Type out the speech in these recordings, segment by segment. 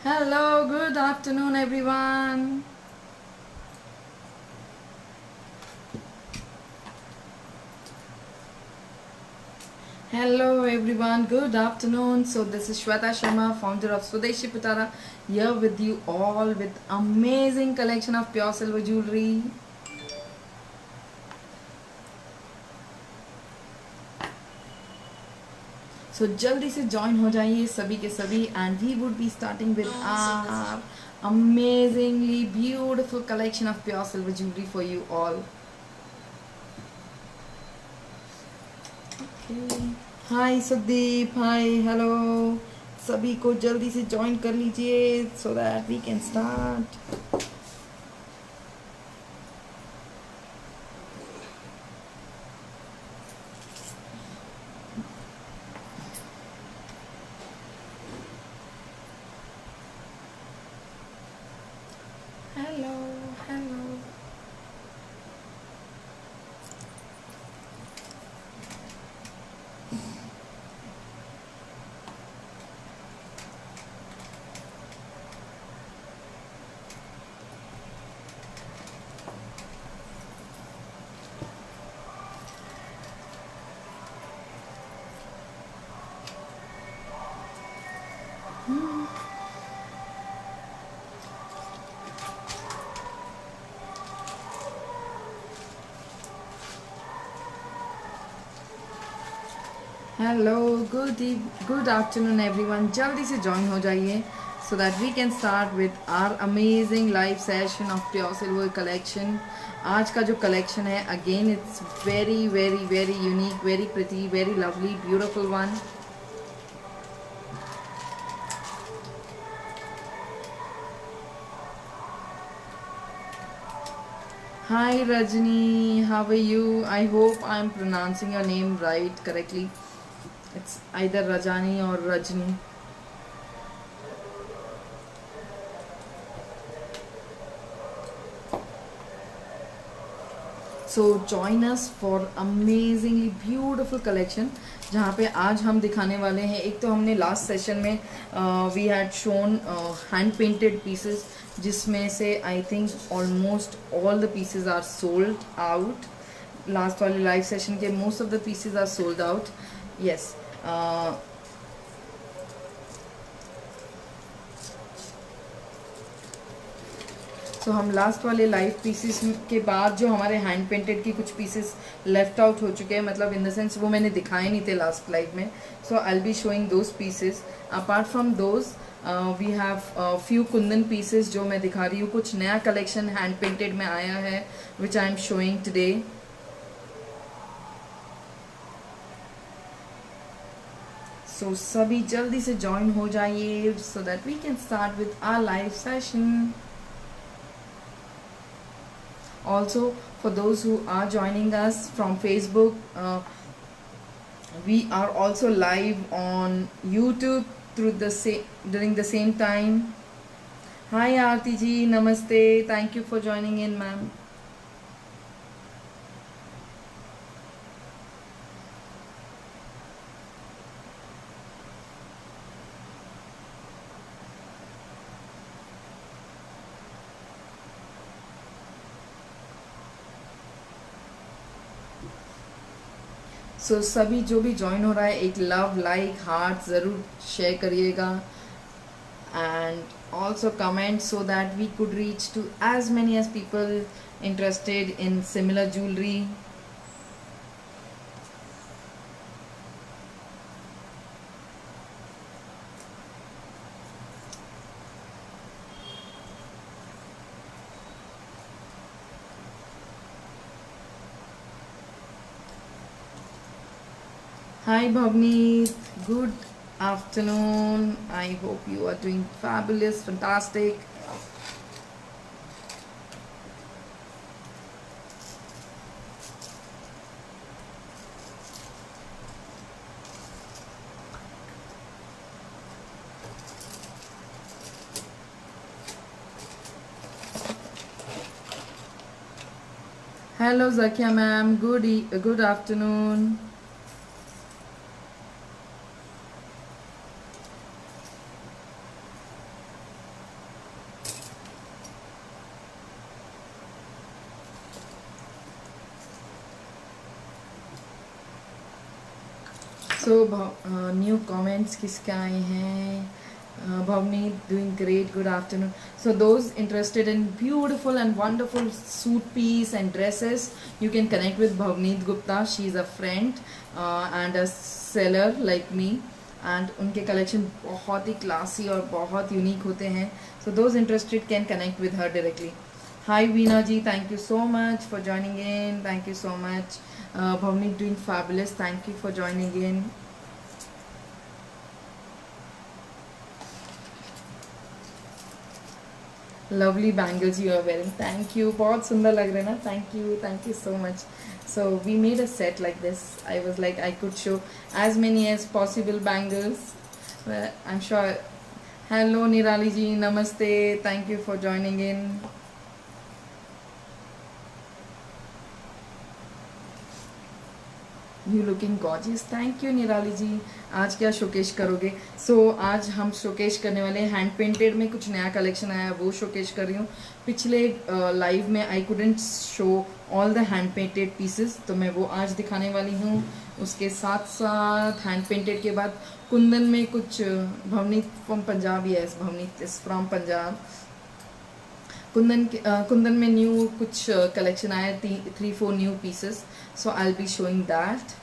Hello, good afternoon, everyone. Hello, everyone. Good afternoon. So, this is Shweta Sharma, founder of Swadeshi Pitara, here with you all with amazing collection of pure silver jewelry. So, जल्दी से join हो जाइए सभी के सभी, and we would be starting with our amazingly beautiful collection of pure silver jewelry for you all. Hi Sukhdeep, hi hello, सभी को जल्दी से ज्वाइन कर लीजिए so that we can start. Hello hello. Hello, good afternoon everyone. जल्दी से join हो जाइए so that we can start with our amazing live session of pure silver collection. आज का जो कलेक्शन है again it's very very very unique, very pretty, very lovely, beautiful one. Hi Rajni, how are you? I hope I'm pronouncing your name right correctly. It's either Rajani or Rajni. So join us for amazingly beautiful collection जहाँ पे आज हम दिखाने वाले हैं. एक तो हमने लास्ट सेशन में we had shown hand painted pieces जिसमें से I think almost all the pieces are sold out. Last वाले लाइव सेशन के most of the pieces are sold out. Yes, so हम लास्ट वाले लाइव पीसेस के बाद जो हमारे हैंड पेंटेड की कुछ पीसेस लेफ्ट आउट हो चुके हैं, मतलब इन द सेंस वो मैंने दिखाए नहीं थे लास्ट लाइव में. So I will be showing those pieces. Apart from those we have few Kundan pieces जो मैं दिखा रही हूँ. कुछ नया कलेक्शन हैंड पेंटेड में आया है which I am showing today. So सभी जल्दी से ज्वाइन हो जाइए so that we can start with our live session. Also, for those who are joining us from Facebook, we are also live on YouTube during the same time. Hi Aarti ji, namaste. Thank you for joining in, ma'am. So सभी जो भी join हो रहा है एक love like heart ज़रूर share करिएगा and also comment so that we could reach to as many as people interested in similar jewellery. Hi Bhavneet, good afternoon. I hope you are doing fabulous, fantastic. Hello Zakia ma'am, good afternoon. So new comments किसके आए हैं? Bhavneet, doing great. Good afternoon. So those interested in beautiful and wonderful suit piece and dresses, you can connect with Bhavneet Gupta. She is a friend and a seller like me. And उनके collection बहुत ही classy और बहुत unique होते हैं. So those interested can connect with her directly. Hi Veena ji, thank you so much for joining in. Thank you so much. Bhavneet doing fabulous. Thank you for joining in. Lovely bangles you are wearing, thank you, बहुत सुंदर लग रहे हैं ना, thank you so much. So we made a set like this. I was like I could show as many as possible bangles. I am sure. Hello Nirali ji, नमस्ते, thank you for joining in. You looking gorgeous, thank you Nirali ji. आज क्या showcase करोगे? आज हम showcase करने वाले हैं hand painted में. कुछ नया कलेक्शन आया है, वो शोकेश कर रही हूँ. पिछले लाइव में I couldn't show all the hand painted pieces, तो मैं वो आज दिखाने वाली हूँ. उसके साथ साथ हैंड पेंटेड के बाद कुंदन में कुछ Bhavneet from Punjab, yes Bhavneet is from Punjab. Kundan में न्यू कुछ कलेक्शन आया, 3-4 new pieces. So I'll be showing that.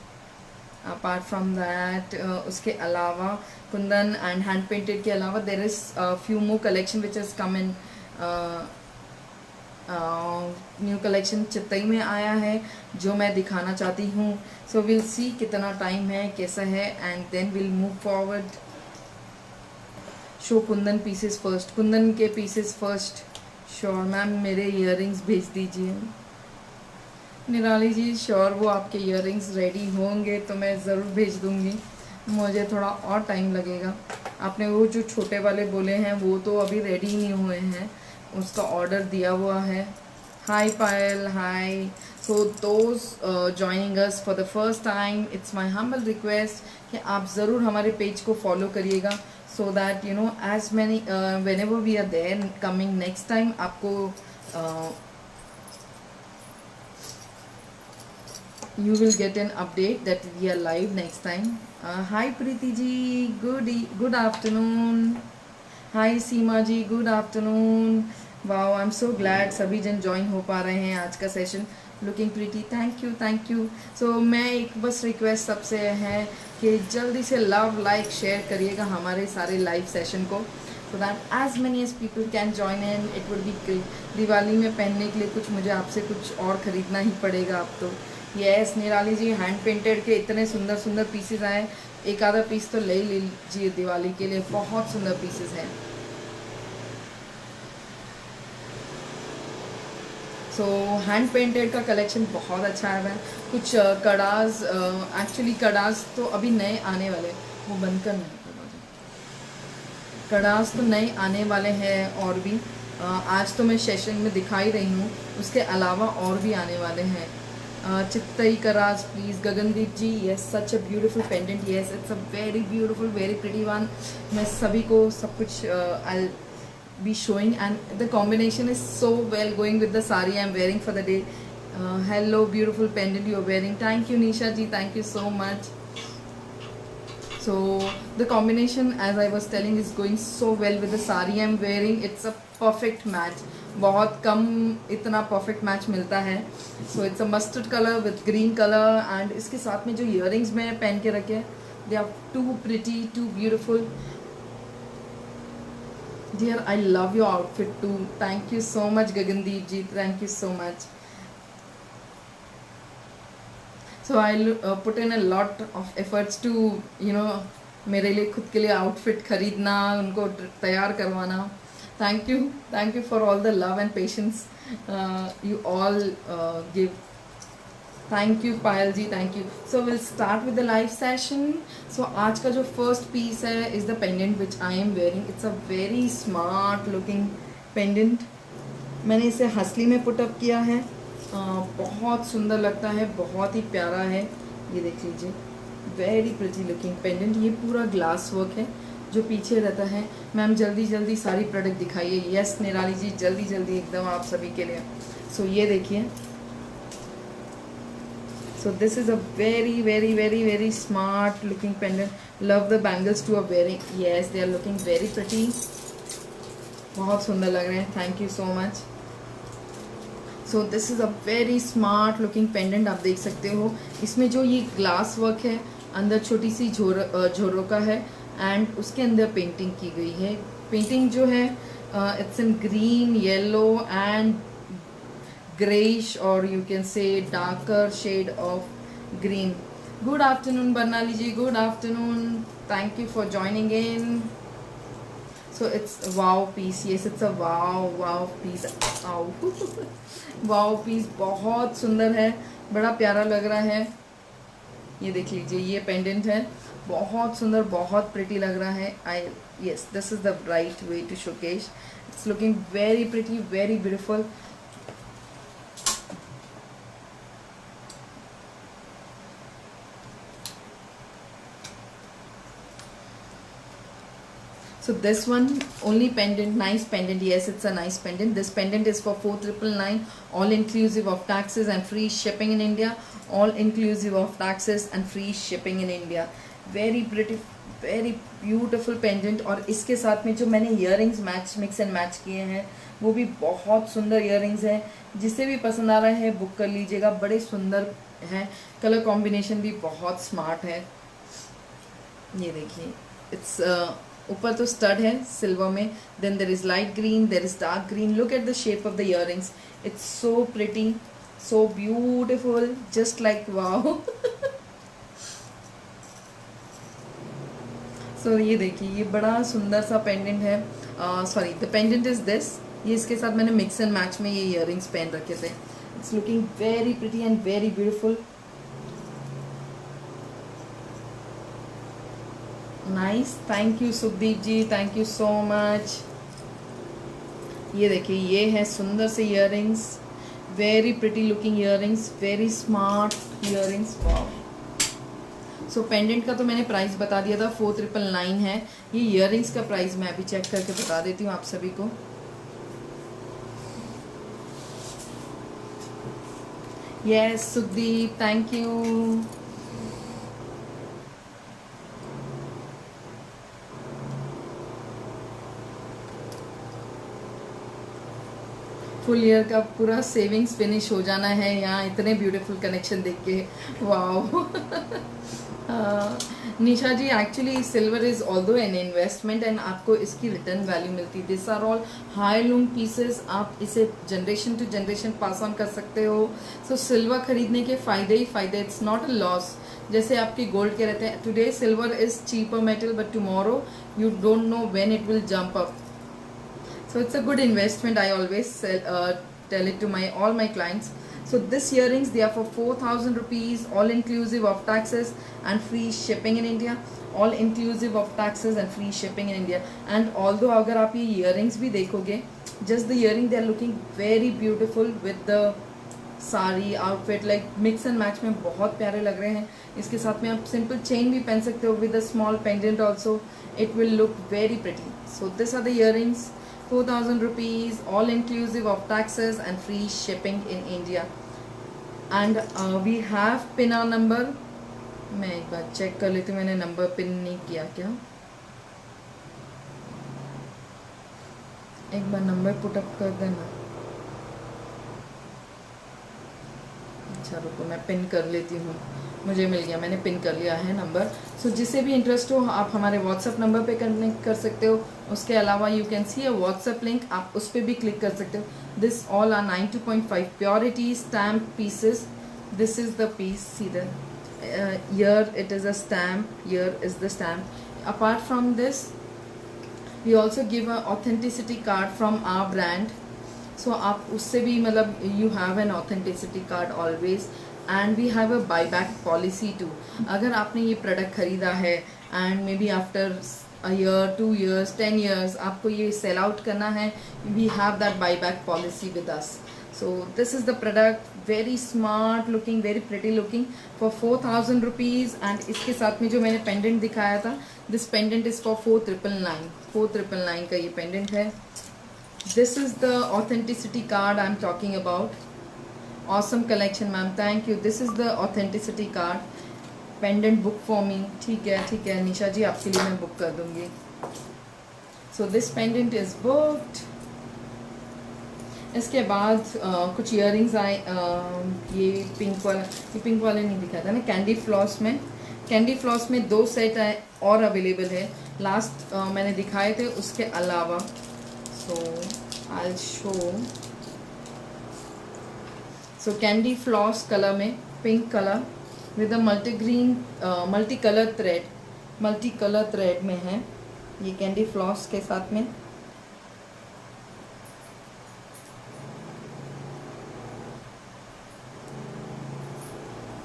Apart from that, उसके अलावा कुंदन and hand painted के अलावा there is a few more collection which has come in. New collection Chittai में आया है जो मैं दिखाना चाहती हूँ. सो विल सी कितना टाइम है, कैसा है, and then will move forward. Show kundan pieces first, kundan के पीसेस फर्स्ट. श्योर मैम, मेरे इयररिंग्स भेज दीजिए. निराली जी श्योर, वो आपके इयररिंग्स रेडी होंगे तो मैं ज़रूर भेज दूँगी. मुझे थोड़ा और टाइम लगेगा. आपने वो जो छोटे वाले बोले हैं वो तो अभी रेडी नहीं हुए हैं, उसका ऑर्डर दिया हुआ है. Hi Payal, hi. So those joining us for the first time, it's my humble request कि आप ज़रूर हमारे पेज को फॉलो करिएगा, so that you know as many whenever we are there coming next time, आपको you will get an update that we are live next time. Hi Preeti ji, good afternoon. Hi Seema ji, good afternoon. Wow, I'm so glad सभी जन join हो पा रहे हैं आज का session. Looking pretty, thank you. So मैं एक बस रिक्वेस्ट सबसे है कि जल्दी से लव, लाइक, शेयर करिएगा हमारे सारे लाइव सेशन को, so that as many as people can join in. It would be great. Diwali में पहनने के लिए कुछ मुझे आपसे कुछ और ख़रीदना ही पड़ेगा अब तो. यस निराली जी, हैंड पेंटेड के इतने सुंदर सुंदर पीसेस आए, एक आधा पीस तो ले लीजिए दिवाली के लिए, बहुत सुंदर पीसेस हैं. सो हैंड पेंटेड का कलेक्शन बहुत अच्छा आया है. कुछ कड़ाज, एक्चुअली कड़ाज तो अभी नए आने वाले, वो बंद करना है. कड़ाज तो नए आने वाले हैं और भी. आज तो मैं सेशन में दिखा ही रही हूँ, उसके अलावा और भी आने वाले हैं. चित्तई कराज please. Gagandeep ji, yes such a beautiful pendant, yes it's a very beautiful, very pretty one. मैं सभी को सब कुछ I be showing, and the combination is so well going with the sari I am wearing for the day. Hello beautiful pendant you are wearing, thank you Nisha ji, thank you so much. So the combination, as I was telling, is going so well with the sari I'm wearing. It's a perfect match. बहुत कम इतना perfect match मिलता है. So it's a mustard color with green color, and इसके साथ में जो earrings मैं पहन के रखे हैं, they are too pretty, too beautiful. Dear, I love your outfit too. Thank you so much, Gagandeep ji. Thank you so much. So I'll put in a lot of efforts to, you know, मेरे लिए खुद के लिए outfit खरीदना, उनको तैयार करवाना. Thank you for all the love and patience you all give. Thank you Payal ji, thank you. So will start with the live session. So आज का जो फर्स्ट पीस है is the pendant which I am wearing. It's a very smart looking pendant. मैंने इसे हसली में put up किया है. बहुत सुंदर लगता है, बहुत ही प्यारा है. ये देख लीजिए, वेरी प्रिटी लुकिंग पेंडेंट. ये पूरा ग्लास वर्क है जो पीछे रहता है. मैम जल्दी सारी प्रोडक्ट दिखाइए. यस निराली जी, जल्दी एकदम आप सभी के लिए. सो ये देखिए, So this is a very very very very smart looking pendant. Love the bangles too are wearing. Yes, they are looking very pretty. बहुत सुंदर लग रहे हैं. Thank you so much. So this is a very smart looking pendant. आप देख सकते हो इसमें जो ये ग्लास वर्क है, अंदर छोटी सी झोरों का है एंड उसके अंदर पेंटिंग की गई है. पेंटिंग जो है it's in green, yellow and grayish, or you can say darker shade of green. Good afternoon Barnali ji, good afternoon, thank you for joining in. So it's a wow piece. Yes, it's a wow piece. wow piece बहुत सुंदर है, बड़ा प्यारा लग रहा है. ये देख लीजिए, ये पेंडेंट है, बहुत सुंदर, बहुत प्रिटी लग रहा है. Yes, this is the right way to showcase. It's looking very pretty, very beautiful. So this one only pendant, nice pendant. Yes, it's a nice pendant. This pendant is for 4999, all inclusive of taxes and free shipping in India. All inclusive of taxes and free shipping in India. Very pretty, very beautiful pendant. और इसके साथ में जो मैंने earrings mix and match किए हैं वो भी बहुत सुंदर earrings हैं. जिसे भी पसंद आ रहा है बुक कर लीजिएगा, बड़े सुंदर हैं. कलर कॉम्बिनेशन भी बहुत स्मार्ट है. ये देखिए, इट्स ऊपर तो स्टड है सिल्वर में, then there is light green, there is dark green. Look at the shape of the earrings. It's so pretty, so beautiful, just like wow. So ये देखिए, ये बड़ा सुंदर सा पेंडेंट है. Sorry, the pendant is this. ये इसके साथ मैंने मिक्स एंड मैच में ये इयररिंग्स पहन रखे थे. It's looking very pretty and very beautiful. Nice, thank you Sukhdeep ji, thank you so much. ये देखिए, ये है सुंदर से earrings, very pretty looking earrings, very smart earrings. Wow. So pendant का तो मैंने प्राइस बता दिया था, 4999 है. ये इयररिंग्स का प्राइस मैं अभी चेक करके बता देती हूँ आप सभी को. Yes Sukhdeep, thank you. Full year का पूरा सेविंग्स फिनिश हो जाना है यहाँ इतने ब्यूटीफुल कनेक्शन देख के. Wow. Nisha ji, actually silver is although an investment and आपको इसकी रिटर्न वैल्यू मिलती है. This are all high loom pieces. आप इसे generation to generation pass on कर सकते हो. सो सिल्वर खरीदने के फायदे ही फायदे. It's not a loss. जैसे आपके गोल्ड के रहते हैं, today silver is cheaper metal but tomorrow you don't know when it will jump up. So it's a good investment. I always tell it to all my clients. So this earrings, they are for 4,000 rupees, all inclusive of taxes and free shipping in India. All inclusive of taxes and free shipping in India. And although अगर आप ये earrings भी देखोगे, just the earring they are looking very beautiful with the sari outfit, like mix and match में बहुत प्यारे लग रहे हैं. इसके साथ में आप सिंपल चेन भी पहन सकते हो with a small pendant also. It will look very pretty. So this are the earrings, 4,000 rupees, all inclusive of taxes and free shipping in India. And we have pin our number. मैं एक बार check कर लेती हूँ, मैंने number pin नहीं किया क्या. एक बार नंबर पुट अप कर देना. अच्छा रुको, मैं पिन कर लेती हूँ. मुझे मिल गया, मैंने पिन कर लिया है नंबर. सो जिसे भी इंटरेस्ट हो आप हमारे व्हाट्सएप नंबर पे कनेक्ट कर सकते हो. उसके अलावा you can see a WhatsApp link, आप उस पर भी क्लिक कर सकते हो. This all are 92.5 purity stamp pieces. This is the piece. See the here it is a stamp, here is the stamp. Apart from this we also give a authenticity card from our brand. So आप उससे भी मतलब you have an authenticity card always. And we have a buyback policy too. अगर आपने ये product खरीदा है and maybe after a year, 2 years, 10 years आपको ये सेल आउट करना है, we have that buyback policy with us. So this is the product, very smart looking, very pretty looking, for 4,000 rupees. and इसके साथ में जो मैंने पेंडेंट दिखाया था, this pendant is for 4,999. 4,999 का ये पेंडेंट है. This is the authenticity card I'm talking about. Awesome collection ma'am, thank you. This is the authenticity card. Pendant book for me. ठीक है ठीक है निशा जी, आपके लिए मैं बुक कर दूंगी। So this pendant is booked. इसके बाद कुछ इयरिंग्स आए। ये पिंक वाले नहीं दिखाया था ना, कैंडी फ्लॉस में। कैंडी फ्लॉस में 2 सेट आए और अवेलेबल है। लास्ट मैंने दिखाए थे उसके अलावा। So I show. So candy floss colour में, pink colour with a multi colour thread में है ये कैंडी फ्लॉस के साथ में।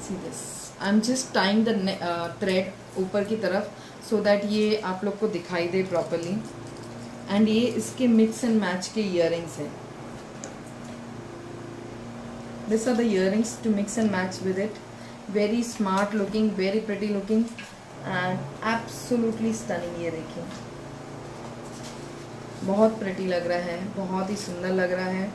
See this, I am just tying the thread ऊपर की तरफ सो दैट ये आप लोग को दिखाई दे प्रॉपरली। एंड ये इसके मिक्स एंड मैच के इयरिंग्स हैं। These are the earrings to mix and match with it. Very smart looking, very pretty looking and absolutely stunning। ये देखिए, बहुत प्रिटी लग रहा है, बहुत ही सुंदर लग रहा है।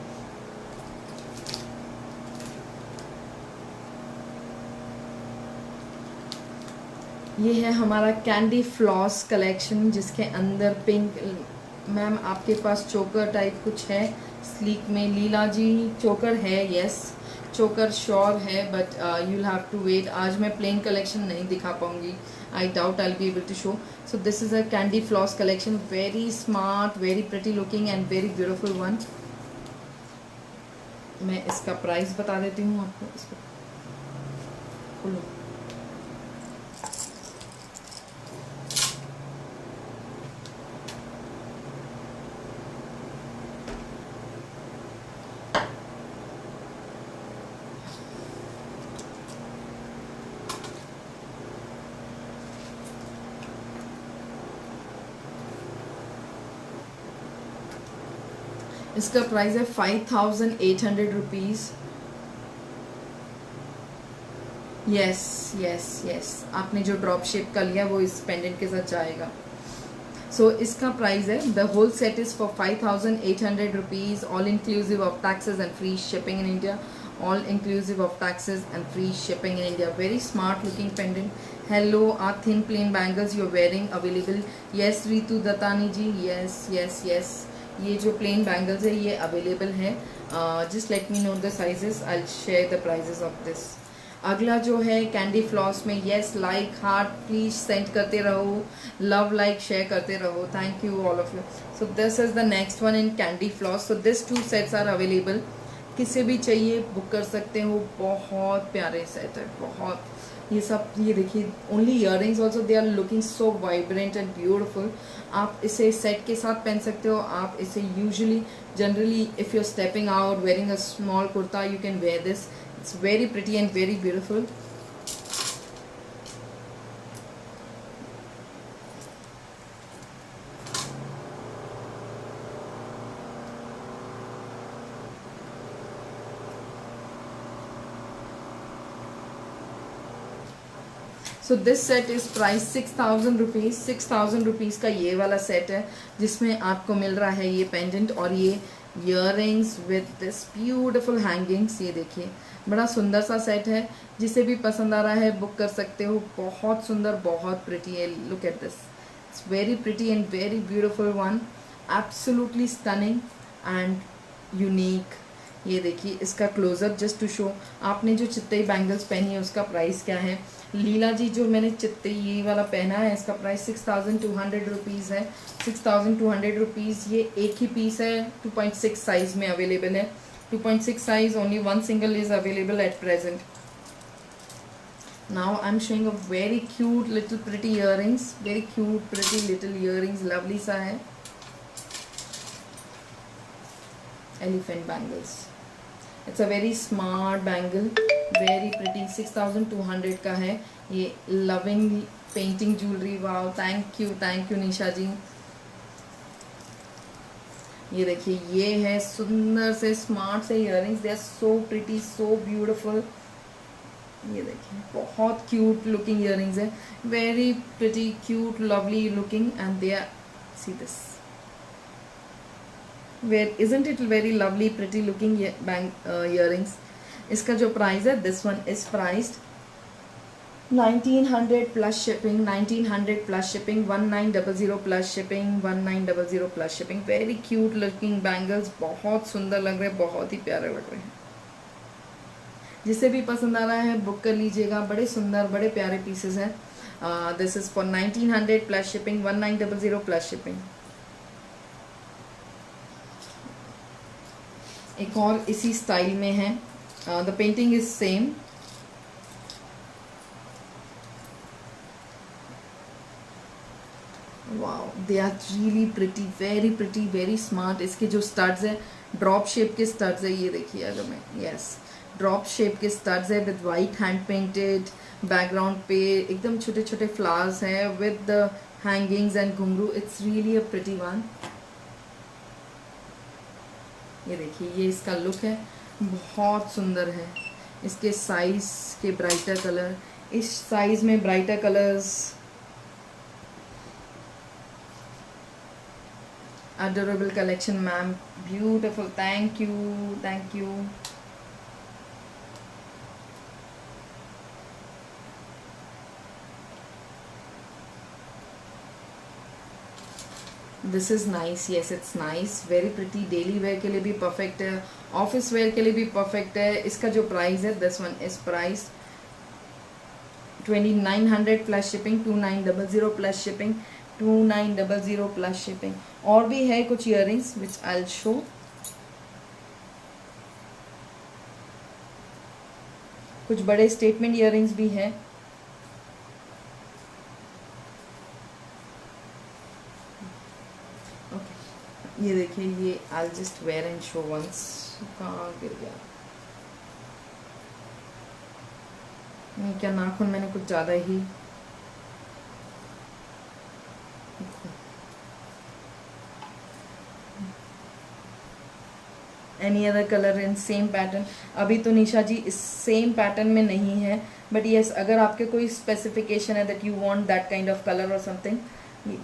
ये है हमारा कैंडी फ्लॉस कलेक्शन जिसके अंदर पिंक। मैम आपके पास चोकर टाइप कुछ है स्लीक में? लीला जी चोकर है, यस चोकर श्योर है, but you will have to wait. आज मैं प्लेन कलेक्शन नहीं दिखा पाऊंगी, I doubt I will be able to show. So this is a candy floss collection, very smart, very pretty looking and very beautiful one. मैं इसका price बता देती हूँ आपको। इसको खोलो। इसका प्राइस है 5800 रुपीज़। यस यस यस, आपने जो ड्रॉप शेप का लिया वो इस पेंडेंट के साथ जाएगा। सो इसका प्राइस है, the whole set is for 5800 rupees, all inclusive of taxes and free shipping in India. all inclusive of taxes and free shipping in India. Very smart looking pendant. Hello, are thin plain bangles you're wearing available? Yes Ritu Datani ji, yes yes yes, ये जो plane bangles है ये available है। Just let me know the sizes, I will share the prices of this. अगला जो है candy floss में, yes like heart please send करते रहो, लव लाइक शेयर करते रहो, thank you all of you. So this is the next one in candy floss. So this 2 sets are available, किसे भी चाहिए बुक कर सकते हो। बहुत प्यारे सेट है, बहुत। ये सब ये देखिए, only earrings also they are looking so vibrant and beautiful. आप इसे सेट के साथ पहन सकते हो। आप इसे usually generally if you are stepping out wearing a small kurta, you can wear this. It's very pretty and very beautiful. So this set is price 6000 rupees. 6000 rupees का ये वाला सेट है जिसमें आपको मिल रहा है ये पेंडेंट और ये earrings with this beautiful hangings. ये देखिए, बड़ा सुंदर सा सेट है, जिसे भी पसंद आ रहा है बुक कर सकते हो। बहुत सुंदर, बहुत प्रिटी है। Look at this, it's very pretty and very beautiful one, absolutely stunning and unique. ये देखिए इसका क्लोजअप जस्ट टू शो। आपने जो चित्तई बैंगल्स पहनी है उसका प्राइस क्या है? लीला जी, जो मैंने चित्तई ये वाला पहना है इसका प्राइस 6200 रुपीज़ है। 6200 रुपीज़। ये एक ही पीस है, 2.6 साइज में अवेलेबल है। 2.6 size, only one single is available at present. Now I am showing a very cute little pretty earrings, very cute pretty little earrings, lovely सा है। Elephant bangles, it's a very smart bangle, very pretty. 6200 का है ये। Loving painting jewellery, wow, thank you Nisha ji. ये देखिए, ये है सुंदर से स्मार्ट से earrings, they are so pretty, so beautiful. ये देखिए, बहुत क्यूट लुकिंग इयररिंग्स है, very pretty, cute, lovely looking and they are, see this, where isn't it very lovely, pretty looking earrings? इसका जो प्राइस है, this one is priced 1900 plus shipping, 1900 plus shipping, 1900 plus shipping, 1900 plus shipping. Very cute looking bangles, बहुत सुंदर लग रहे हैं, बहुत ही प्यारे लग रहे हैं। जिसे भी पसंद आ रहा है बुक कर लीजिएगा, बड़े सुंदर बड़े प्यारे पीसेस हैं। This is for 1900 plus shipping, 1900 plus shipping. एक और इसी स्टाइल में है, the painting is same. Wow, they are really pretty, very pretty, very smart. इसके जो स्टड्स है ड्रॉप शेप के स्टड्स है, ये देखिए अगर मैं, यस ड्रॉप शेप के स्टड्स है with white hand painted background पे, एकदम छोटे छोटे फ्लावर्स हैं विद द हैंगिंग्स एंड घुंघरू। It's really a pretty one. ये देखिए, ये इसका लुक है, बहुत सुंदर है। इसके साइज के ब्राइटर कलर, इस साइज में brighter colours, adorable collection ma'am, beautiful, thank you, thank you। This is nice, yes it's nice, very pretty. Daily wear के लिए भी परफेक्ट है, ऑफिस वेयर के लिए भी परफेक्ट है। इसका जो प्राइस है, this one is price 2900 plus shipping, 2900 plus shipping, 2900 plus shipping. और भी है कुछ earrings which I will show. कुछ बड़े स्टेटमेंट इयररिंग्स भी है। ओके, ये देखिए, ये I just wear and show once. कहाँ गिर गया? नहीं, क्या नाखून मैंने कुछ ज़्यादा ही। Any other colour in same pattern? अभी तो निशा जी इस सेम पैटर्न में नहीं है, बट येस अगर आपके कोई स्पेसिफिकेशन है that you want that kind of colour और something,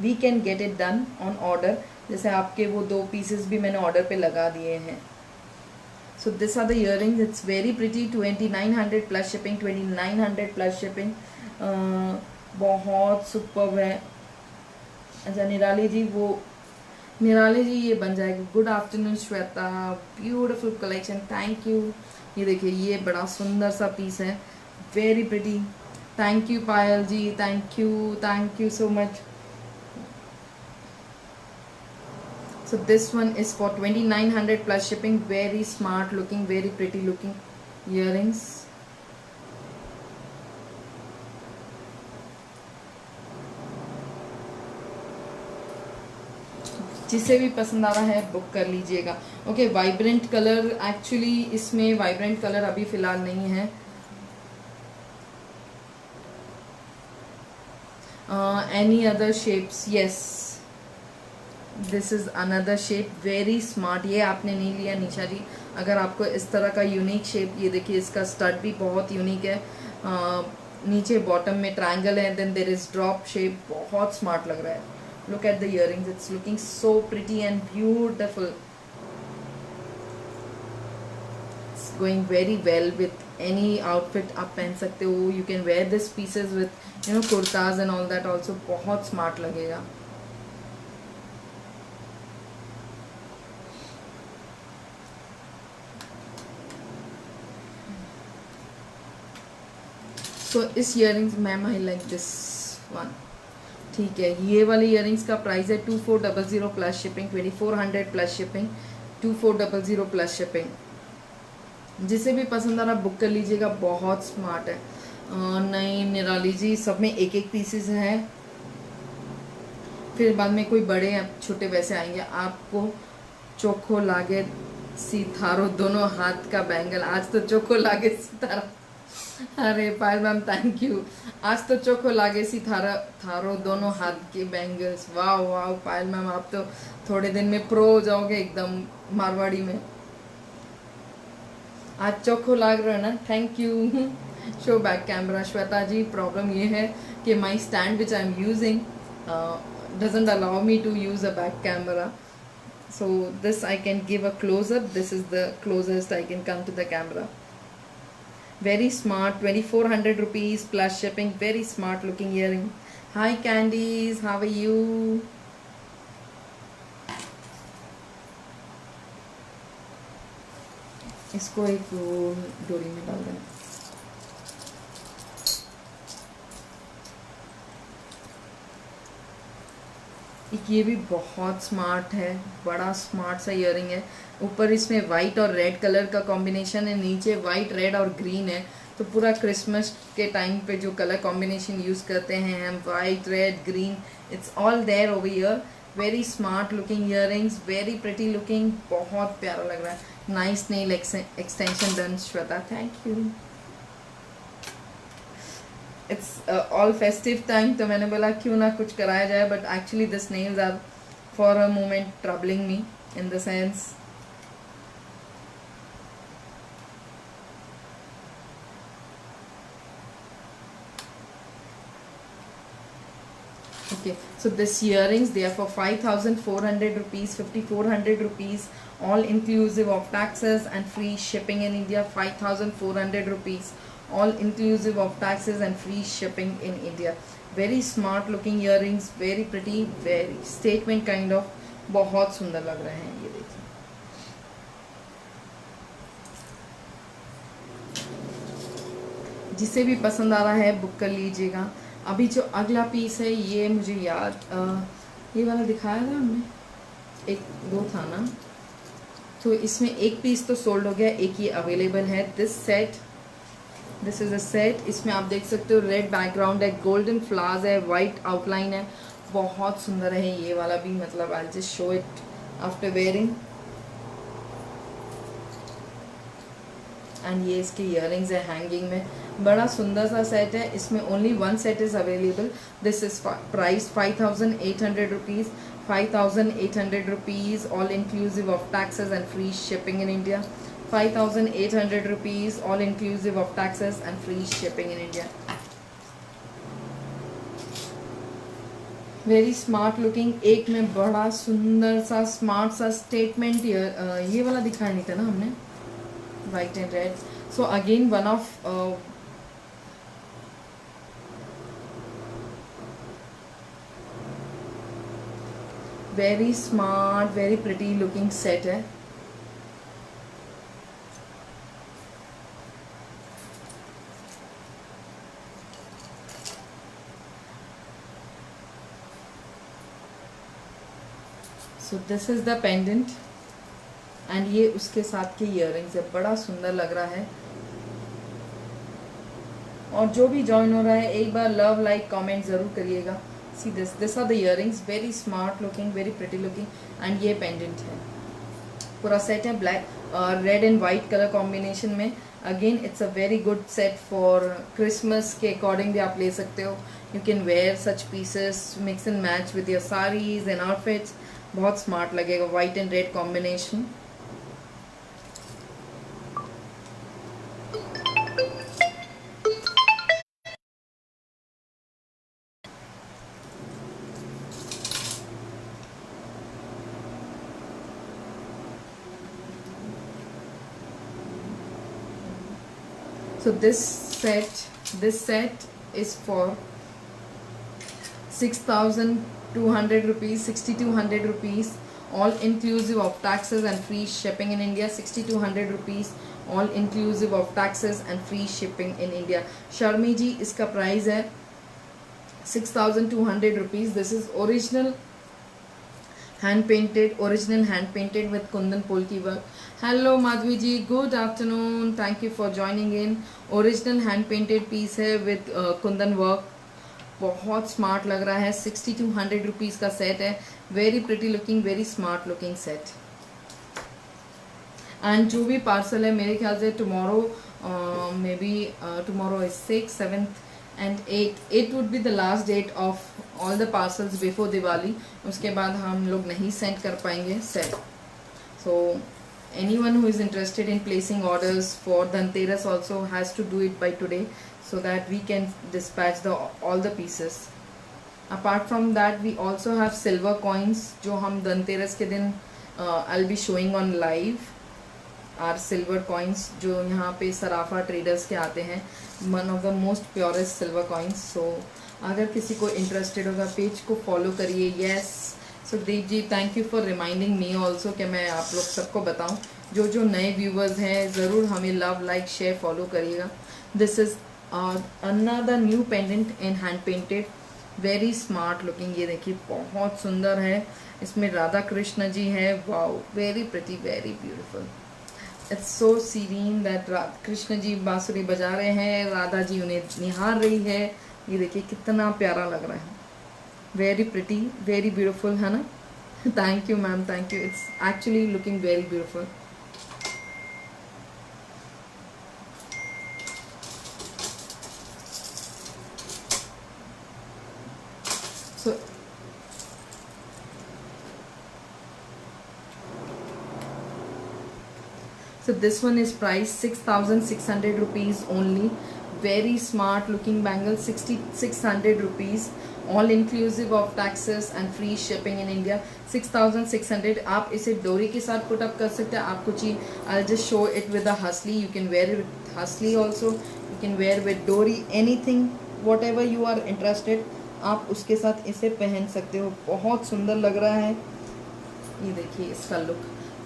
we can get it done on order. जैसे आपके वो 2 पीसेस भी मैंने ऑर्डर पे लगा दिए हैं। So this are the earrings, it's very pretty. 2900 plus shipping, 2900 plus shipping, बहुत सुपर्ब है। अच्छा निराली जी, वो निराली जी ये बन जाएगी। Good afternoon Shweta, beautiful collection, thank you. ये देखिए, ये बड़ा सुंदर सा पीस है, very pretty. Thank you Payal ji, thank you so much. So this one is for 2900 plus shipping, very smart looking, very pretty looking earrings। जिसे भी पसंद आ रहा है बुक कर लीजिएगा। ओके, वाइब्रेंट कलर, एक्चुअली इसमें वाइब्रेंट कलर अभी फिलहाल नहीं है। Any other shapes? Yes, this is another shape, very smart. ये आपने नहीं लिया निशा जी, अगर आपको इस तरह का यूनिक शेप, ये देखिए इसका स्टड भी बहुत यूनिक है। नीचे बॉटम में ट्रायंगल है, then there is drop shape, बहुत स्मार्ट लग रहा है। Look at the earrings, it's looking so pretty and beautiful। It's going very well with any outfit आप पहन सकते हो। You can wear this pieces with kurtas and all that also, बहुत smart लगेगा। So इस earrings ma'am I like this one। ठीक है, ये वाले इयररिंग्स का प्राइस है 2400 plus shipping, 2400 plus shipping, 2400 plus shipping. जिसे भी पसंद आ रहा बुक कर लीजिएगा, बहुत स्मार्ट है। नहीं निराली जी, सब में एक एक पीसेस हैं, फिर बाद में कोई बड़े या छोटे वैसे आएंगे। आपको चोखो लागे सितारो, दोनों हाथ का बैंगल। आज तो चोखो लागे सितारा। अरे पायल मैम थैंक यू। आज तो चोखो लागे सी थारो दोनों हाथ के बैंगल्स। वाह वाह पायल मैम, आप तो थोड़े दिन में प्रो हो जाओगे एकदम मारवाड़ी में। आज चोखो लाग रहा है ना, thank you. Show back camera Shweta ji, problem ये है कि my stand which I am using doesn't allow me to use a back camera, so this I can give a close up, this is the closest I can come to the camera। Very smart, 2400 rupees plus shipping. Very smart looking earring. Hi Candies, how are you? इसको एक डोरी में डाल देना. एक ये भी बहुत स्मार्ट है, बड़ा स्मार्ट सा इयरिंग है. ऊपर इसमें वाइट और रेड कलर का कॉम्बिनेशन है, नीचे वाइट रेड और ग्रीन है. तो पूरा क्रिसमस के टाइम पे जो कलर कॉम्बिनेशन यूज़ करते हैं हम, white red green, it's all there over here. Very smart looking earrings, very pretty looking, बहुत प्यारा लग रहा है. Nice nail extension done Shweta, thank you. It's all festive time, तो मैंने बोला क्यों ना कुछ कराया जाए. But actually this nails are for a moment troubling me in the sense. Okay, so this earrings, they are for 5,400 rupees, 5,400 rupees, all inclusive of taxes and free shipping in India. 5,400 rupees, all inclusive of taxes and free shipping in India. Very smart looking earrings, very pretty, very statement kind of. बहुत सुंदर लग रहे हैं ये, देखिए. जिसे भी पसंद आ रहा है बुक कर लीजिएगा. अभी जो अगला पीस है ये मुझे याद, ये वाला दिखाया था हमने, एक दो था ना, तो इसमें एक पीस तो सोल्ड हो गया, एक ये अवेलेबल है. This set, this is a set. इसमें आप देख सकते हो रेड बैकग्राउंड है, गोल्डन फ्लावर्स है, वाइट आउटलाइन है, बहुत सुंदर है ये वाला भी. मतलब I just show it after wearing. And ये इसके इयरिंग्स है हैंगिंग में, बड़ा सुंदर सा सेट है. इसमें only one set is available. This is price 5,800 rupees. 5,800 rupees, all inclusive of taxes and free shipping in India. 5,800 rupees, all inclusive of taxes and free shipping in India. Very smart looking. एक में बड़ा सुंदर सा smart सा statement ये वाला दिखाया नहीं था ना हमने, white and red. So again one of very smart, very pretty looking set है. So this is the pendant and ये उसके साथ के इयरिंग्स है, बड़ा सुंदर लग रहा है. और जो भी ज्वाइन हो रहा है एक बार लव लाइक कमेंट ज़रूर करिएगा. See this are the earrings, very smart looking, very pretty looking. And ये पेंडेंट है, पूरा सेट है black red and white colour combination में. Again it's a very good set for Christmas के according भी आप ले सकते हो. You can wear such pieces, mix and match with your saris and outfits. बहुत स्मार्ट लगेगा, white and red combination. So this set is for 6,200 rupees, 6,200 rupees, all inclusive of taxes and free shipping in India. 6,200 rupees, all inclusive of taxes and free shipping in India. शर्मी जी, इसका price है 6,200 rupees. This is original hand painted with kundan polki work. Hello Madhvi ji, good afternoon, thank you for joining in. Original hand painted piece है with kundan work. बहुत smart लग रहा है. 6,200 rupees का set है. Very pretty looking, very smart looking set. And जो भी parcel है मेरे ख्याल से tomorrow, may be tomorrow is 6, 7th and 8 would be the last date of all the parcels before Diwali. उसके बाद हम लोग नहीं सेंड कर पाएंगे set. So anyone who is interested in placing orders for Dhanteras also has to do it by today, so that we can dispatch all the pieces. Apart from that, we also have silver coins जो हम Dhanteras के दिन I'll be showing on live. Our silver coins जो यहाँ पे Sarafa traders के आते हैं, one of the most purest silver coins. So अगर किसी को इंटरेस्टेड होगा पेज को फॉलो करिए। Yes Sukhdeep ji, thank you for reminding me also कि मैं आप लोग सबको बताऊं। जो जो नए व्यूवर्स हैं ज़रूर हमें लव लाइक शेयर फॉलो करिएगा। This is another new pendant in hand painted, very smart looking. ये देखिए बहुत सुंदर है, इसमें राधा कृष्ण जी है। Wow, very pretty, very beautiful. It's so serene that Krishna ji बांसुरी बजा रहे हैं, राधा जी उन्हें निहार रही है। ये देखिए कितना प्यारा लग रहा है, वेरी प्रिटी, वेरी ब्यूटीफुल, है ना। Thank you ma'am, thank you. It's actually looking very beautiful. So this one is priced 6,600 rupees only. Very smart looking bangle, 6,600 rupees, all inclusive of taxes and free shipping in India. 6,600. आप इसे डोरी के साथ put up कर सकते हैं। आपको चाहिए, I'll just show it with a hasli. You can wear it with hasli also. You can wear with डोरी, anything, whatever you are interested. आप उसके साथ इसे पहन सकते हो। बहुत सुंदर लग रहा है। ये देखिए इसका लुक,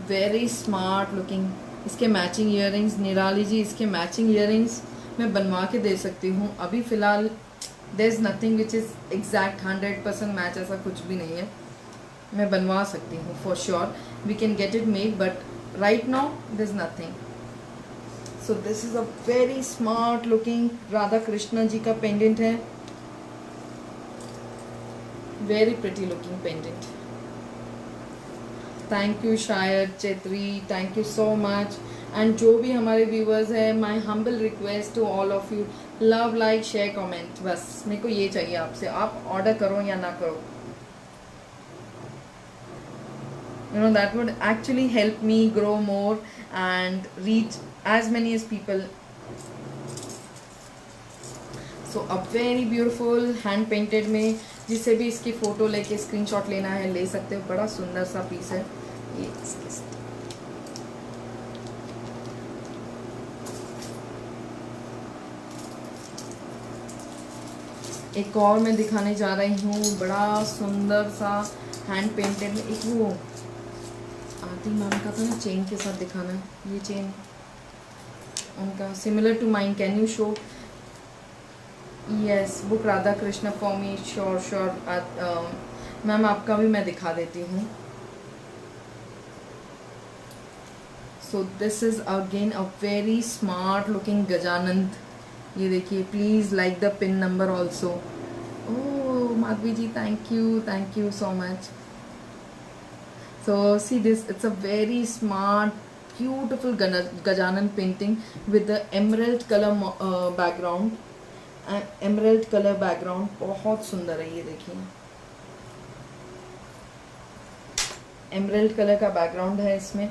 वेरी स्मार्ट लुकिंग। इसके मैचिंग ईयरिंग्स, निराली जी इसके मैचिंग ईयरिंग्स मैं बनवा के दे सकती हूँ। अभी फ़िलहाल there is nothing which is exact 100% match, ऐसा कुछ भी नहीं है। मैं बनवा सकती हूँ for sure, we can get it made, but right now there is nothing. So this is a very smart looking Radha Krishna ji का पेंडेंट है, very pretty looking pendant. Thank you शायद Chhetri, thank you so much. And जो भी हमारे viewers हैं, my humble request to all of you, love like share comment, बस मेरे को ये चाहिए आपसे। आप ऑर्डर करो या ना करो, you know that would actually help me grow more and reach as many as people. So a very beautiful hand painted में, जिसे भी इसकी फ़ोटो लेके स्क्रीनशॉट लेना है ले सकते हो। बड़ा सुंदर सा पीस है ये। एक और मैं दिखाने जा रही हूँ, बड़ा सुंदर सा हैंड पेंटेड में। एक वो आरती मैम का था ना, चेन के साथ दिखाना है। ये चेन उनका similar to mine, can you show? Yes, book Radha Krishna for me, sure sure ma'am, आपका भी मैं दिखा देती हूँ। So this is again a very smart looking Gajanand. ये देखिए, please like the pin number also. Oh Madhavi ji, thank you so much. So see this, it's a very smart, beautiful Gajanan painting with the emerald color background. Emerald color background बहुत सुंदर है। ये देखिए emerald color का background है इसमें,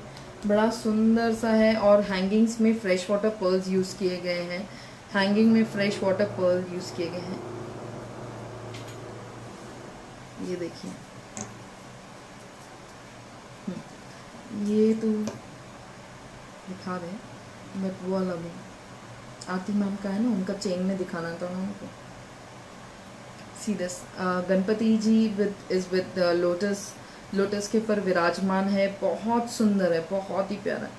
बड़ा सुंदर सा है। और हैंगिंग्स में फ्रेश वाटर पर्ल्स यूज़ किए गए हैं। हैंगिंग में फ्रेश वाटर पर्ल यूज़ किए गए हैं। ये देखिए, ये तो दिखा दे, बट वो वाला भी आरती मैम का है ना, उनका चेन में दिखाना था ना उनको। See this, Ganpati ji is with lotus के पर विराजमान है। बहुत सुंदर है, बहुत ही प्यारा।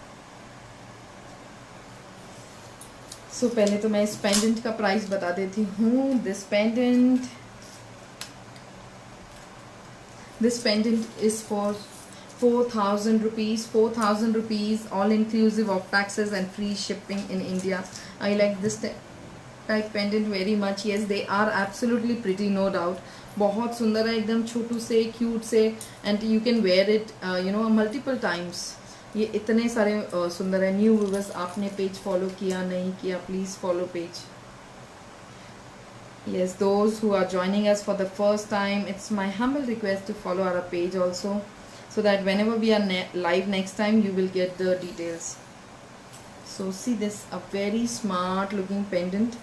सो पहले तो मैं इस पेंडेंट का प्राइस बता देती हूँ। This pendant is for 4,000 rupees, 4,000 rupees, all inclusive of taxes and free shipping in India. I like this type pendant very much. Yes, they are absolutely pretty, no doubt. बहुत सुंदर है, एकदम छोटू से, cute से, and you can wear it multiple times. ये इतने सारे सुंदर है। न्यू व्यूअर्स, आपने पेज फॉलो किया नहीं किया, please follow page. Yes, those who are joining us for the first time, it's my humble request to follow our page also, so that whenever we are live next time, you will get the details. So see this, a very smart looking pendant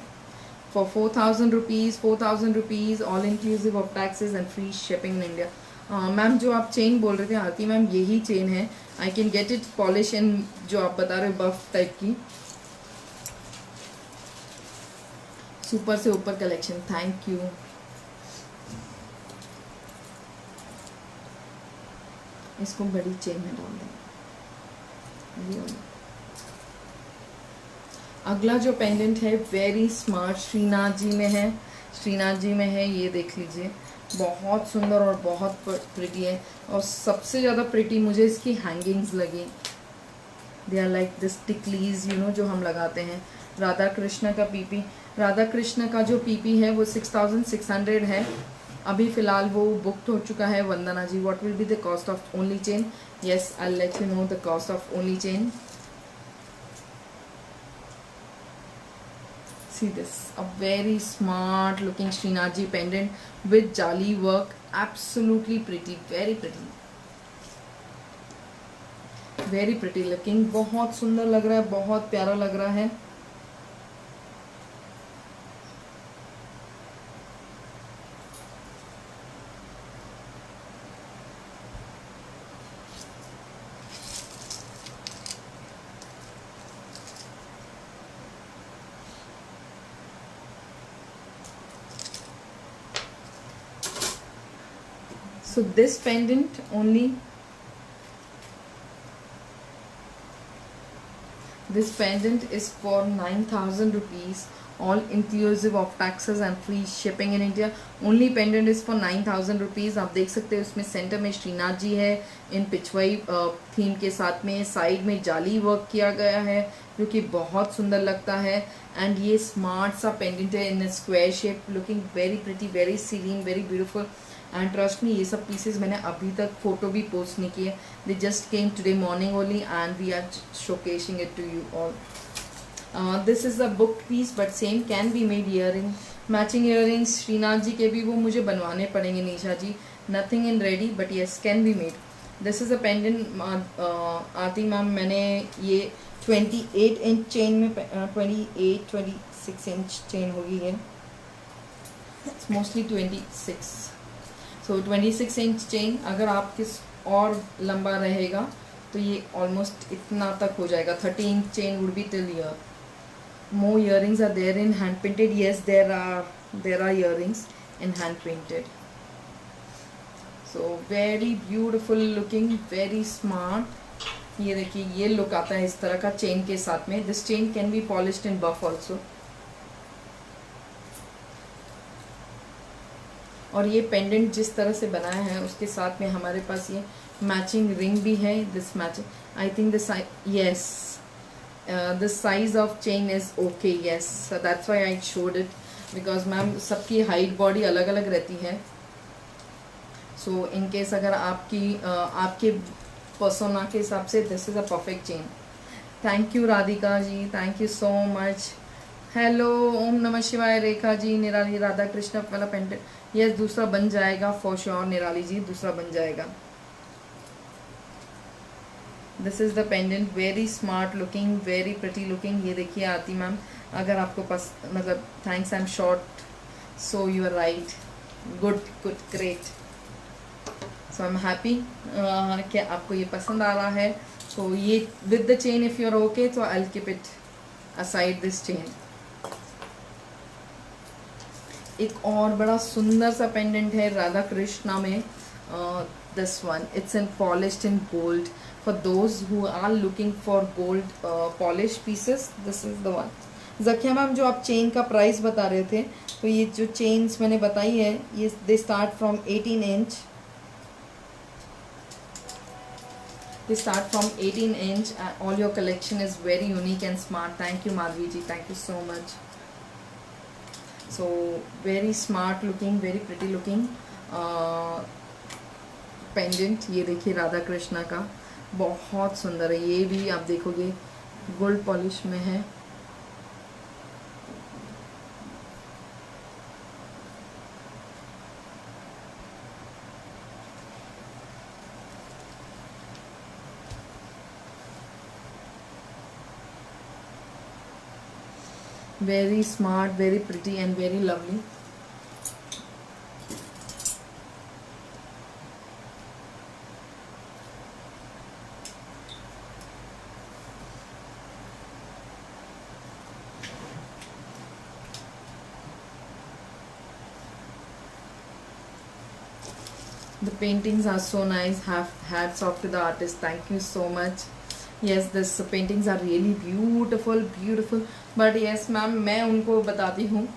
for 4,000 rupees, 4,000 rupees, all inclusive of taxes and free shipping in India. Ma'am जो आप chain बोल रहे थे आरती ma'am, यही chain है. I can get it polish and जो आप बता रहे हो बफ टाइप की. सुपर से ऊपर कलेक्शन, थैंक यू. इसको बड़ी चेन में डाल दें. अगला जो पेंडेंट है वेरी स्मार्ट, श्रीनाथ जी में है. श्रीनाथ जी में है, ये देख लीजिए, बहुत सुंदर और बहुत प्रिटी है. और सबसे ज़्यादा प्रिटी मुझे इसकी हैंगिंग्स लगी. They are like this tiklis, you know, जो हम लगाते हैं. राधा कृष्ण का पीपी, राधा कृष्ण का जो पीपी है वो 6600 है. अभी फ़िलहाल वो बुकड हो चुका है. Vandana ji, what will be the cost of only chain? Yes, I let you know the cost of only chain. See this, a very smart looking Srinath ji pendant with jali work, absolutely pretty, very pretty, very pretty looking. बहुत सुंदर लग रहा है, बहुत प्यारा लग रहा है. So this pendant only, this pendant is for 9,000 rupees, all inclusive of taxes and free shipping in India. Only pendant is for 9,000 rupees. आप देख सकते हैं उसमें सेंटर में श्रीनाथ जी है इन पिछवाई थीम के साथ में. साइड में जाली वर्क किया गया है जो कि बहुत सुंदर लगता है. एंड ये स्मार्ट सा पेंडेंट है in square shape, looking very pretty, very serene, very beautiful. And trust me, ये सब पीसेस मैंने अभी तक फोटो भी पोस्ट नहीं किए. They just came today morning only and we are showcasing it to you all. This is a book piece but same can be made. Earring, matching earrings Shrinath ji के भी वो मुझे बनवाने पड़ेंगे Nisha ji. Nothing in ready but yes can be made. This is a pendant Aarti ma'am, मैंने ये 28 inch chain में 26 inch chain होगी है. It's mostly 26. So 26 inch chain अगर आप किस और लंबा रहेगा तो ये ऑलमोस्ट इतना तक हो जाएगा. 30 inch chain would be till ear. More earrings are there in hand painted. Yes, there are earrings in hand painted. So very beautiful looking, very smart. ये देखिए, ये लुक आता है इस तरह का चेन के साथ में. This chain can be polished in buff also. और ये पेंडेंट जिस तरह से बनाया है उसके साथ में हमारे पास ये मैचिंग रिंग भी है. This matching, I think this, yes, this size of chain is okay. Yes, that's why I showed it because ma'am सबकी हाइट बॉडी अलग अलग रहती है. सो इन केस अगर आपके पर्सोना के हिसाब से this is a perfect chain. Thank you Radhika ji, thank you so much. Hello, ओम नमः शिवाय. रेखा जी, निराली, राधा कृष्ण वाला पेंडेंट, यस, दूसरा बन जाएगा फॉर श्योर. निराली जी, दूसरा बन जाएगा. This is the pendant, very smart looking, very pretty looking. ये देखिए आरती मैम, अगर आपको मतलब thanks, I am short, so you are right. Good good, great. So I am happy कि आपको ये पसंद आ रहा है. सो ये with the chain if you are okay, तो I will keep it aside this chain. एक और बड़ा सुंदर सा पेंडेंट है राधा कृष्णा में. This one, it's in polished in gold. For those who are looking for gold polish pieces, this is the one. Zakiya ma'am, जो आप चेन का प्राइस बता रहे थे, तो ये जो चेन्स मैंने बताई है, ये they start from 18 inch. They start from 18 inch. All your collection is very unique and smart. Thank you Madhvi ji, thank you so much. So very smart looking, very pretty looking pendant. ये देखिए राधा कृष्णा का, बहुत सुंदर है. ये भी आप देखोगे गोल्ड पॉलिश में है. Very smart, very pretty and very lovely. The paintings are so nice. Hats off to the artist. Thank you so much. Yes, this paintings are really beautiful, beautiful. But yes, ma'am, मैं उनको बताती हूँ.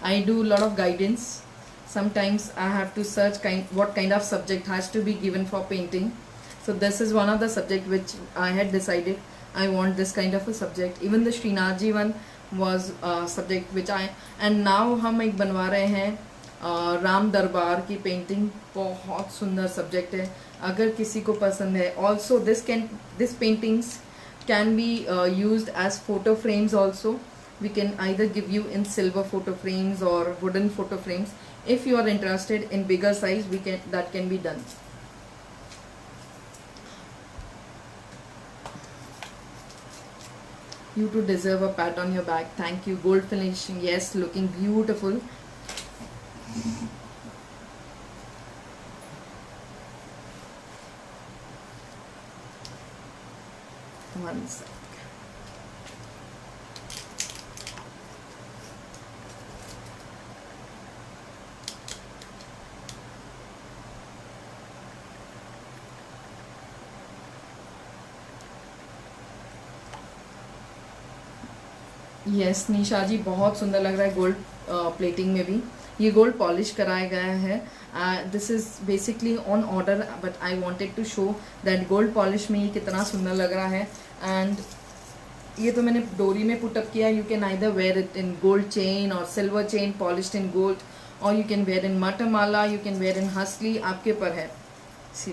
I do a lot of guidance. Sometimes I have to search what kind of subject has to be given for painting. So this is one of the subject which I had decided I want this kind of a subject. Even the Srinath ji one was a subject which and now हम एक बनवा रहे हैं राम दरबार की painting. बहुत सुंदर subject है, अगर किसी को पसंद है. Also this paintings can be used as photo frames also. We can either give you in silver photo frames or wooden photo frames. If you are interested in bigger size, that can be done. You too deserve a pat on your back. Thank you. Gold finishing, yes, looking beautiful. One sec. Yes Nisha ji, बहुत सुंदर लग रहा है gold plating में भी. ये gold polish कराया गया है. This is basically on order, but I wanted to show that gold polish में ये कितना सुंदर लग रहा है. एंड ये तो मैंने डोरी में पुटअप किया. You can either wear it in gold chain और silver chain polished in gold, और यू कैन वेयर इन मटमाला, यू कैन वेयर इन हसली, आपके पर है. See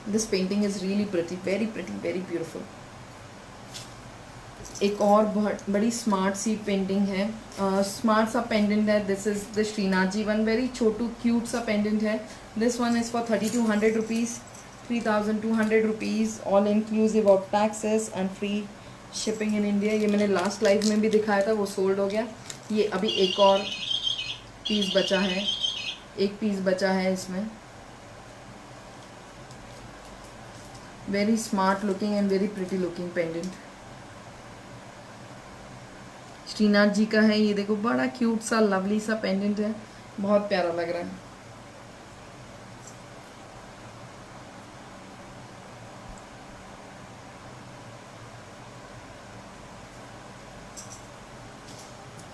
this painting is really pretty, very beautiful. एक और बहुत बड़ी स्मार्ट सी पेंटिंग है, स्मार्ट सा पेंडेंट है. This is the Shrinath ji one, very छोटू क्यूट सा पेंडेंट है. This one is for 3200 rupees, 3200 rupees, all inclusive of taxes and free shipping in India. ये मैंने लास्ट लाइव में भी दिखाया था, वो सोल्ड हो गया. ये अभी एक और पीस बचा है, एक पीस बचा है इसमें. Very smart looking and very pretty looking pendant. Shrinath ji का है ये, देखो बड़ा क्यूट सा लवली सा पेंडेंट है, बहुत प्यारा लग रहा है.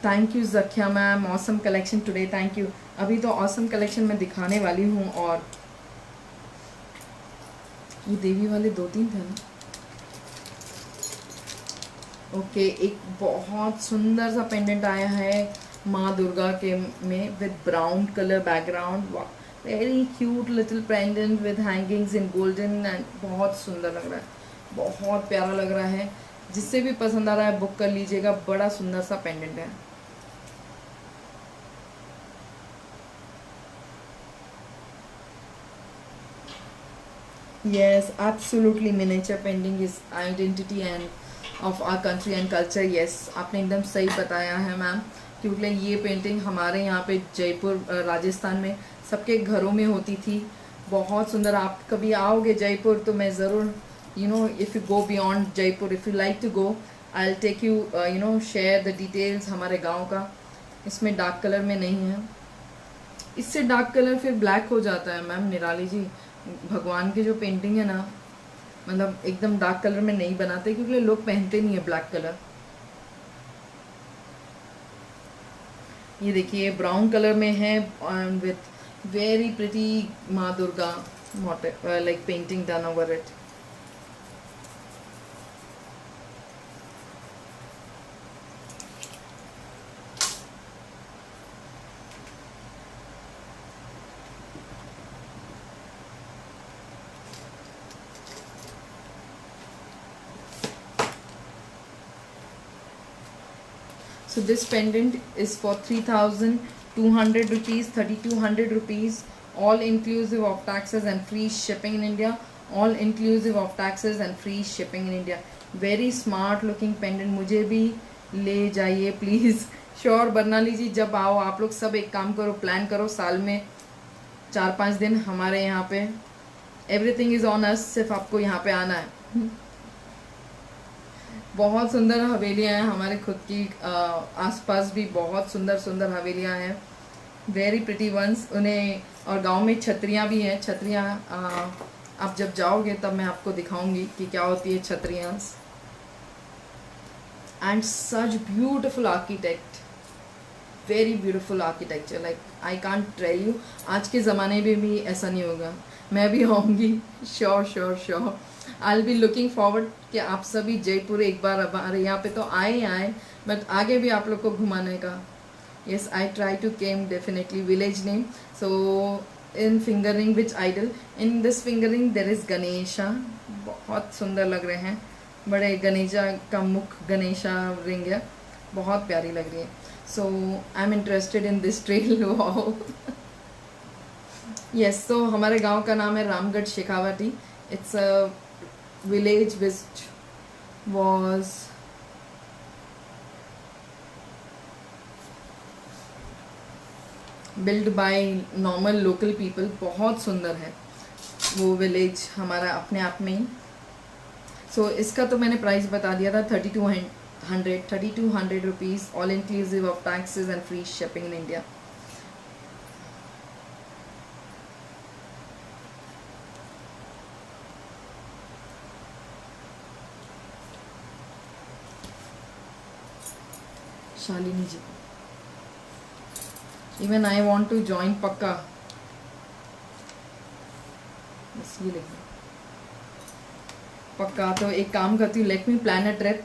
Thank you Zakiya ma'am, awesome collection today. Thank you. अभी तो ऑसम कलेक्शन मैं दिखाने वाली हूँ. और ये देवी वाले 2-3 थे ना. ओके, एक बहुत सुंदर सा पेंडेंट आया है माँ दुर्गा के में with brown colour background. Very cute little pendant with hangings in golden and बहुत सुंदर लग रहा है, बहुत प्यारा लग रहा है. जिससे भी पसंद आ रहा है बुक कर लीजिएगा, बड़ा सुंदर सा पेंडेंट है. Yes, absolutely. Miniature painting is identity and of our country and culture. Yes, आपने एकदम सही बताया है मैम, क्योंकि ये पेंटिंग हमारे यहाँ पे जयपुर राजस्थान में सबके घरों में होती थी. बहुत सुंदर. आप कभी आओगे जयपुर तो मैं ज़रूर if you go beyond Jaipur, if you like to go, I will take you share the details हमारे गाँव का. इसमें डार्क कलर में नहीं है, इससे डार्क कलर फिर ब्लैक हो जाता है मैम. निराली जी, भगवान की जो पेंटिंग है ना, मतलब एकदम डार्क कलर में नहीं बनाते, क्योंकि लोग पहनते नहीं है ब्लैक कलर. ये देखिए ब्राउन कलर में है एंड विथ वेरी प्रिटी माँ Durga like painting done over it. So this pendant is for 3,200 rupees, 3,200 rupees, all inclusive of taxes and free shipping in India. All inclusive of taxes and free shipping in India. Very smart looking pendant. मुझे भी ले जाइए please. Sure Barnali जी, जब आओ आप लोग सब एक काम करो, प्लान करो, साल में 4-5 दिन हमारे यहाँ पे. एवरीथिंग इज़ ऑन अस, सिर्फ आपको यहाँ पे आना है. बहुत सुंदर हवेलियाँ हैं हमारे खुद की, आसपास भी बहुत सुंदर सुंदर हवेलियाँ हैं. वेरी प्रिटी वंस उन्हें। और गांव में छतरियाँ भी हैं। छतरियाँ आप जब जाओगे तब मैं आपको दिखाऊंगी कि क्या होती है छतरियाँ। And such beautiful architect, very beautiful architecture, like I can't tell you. आज के ज़माने में भी ऐसा नहीं होगा। मैं भी आऊँगी, sure sure sure. I will be looking forward कि आप सभी जयपुर एक बार हमारे यहाँ पे तो आए बट आगे भी आप लोग को घुमाने का। Yes, I try to came definitely village name. So in fingering which idol? In this fingering there is Ganesha. बहुत सुंदर लग रहे हैं। बड़े गणेशा का मुख गणेशा रिंग है, बहुत प्यारी लग रही है। So I'm interested in this trail. Wow. Yes, so हमारे गांव का नाम है Ramgarh Shekhawati. It's a village which was build by normal local people. बहुत सुंदर है वो विलेज हमारा अपने आप में ही। सो इसका तो मैंने प्राइस बता दिया था, 3200 rupees, all inclusive of taxes and free shipping in India. Shalini ji, even I want to join पक्का। बस ये लिखना पक्का। तो एक काम करती हूँ, let me plan a trip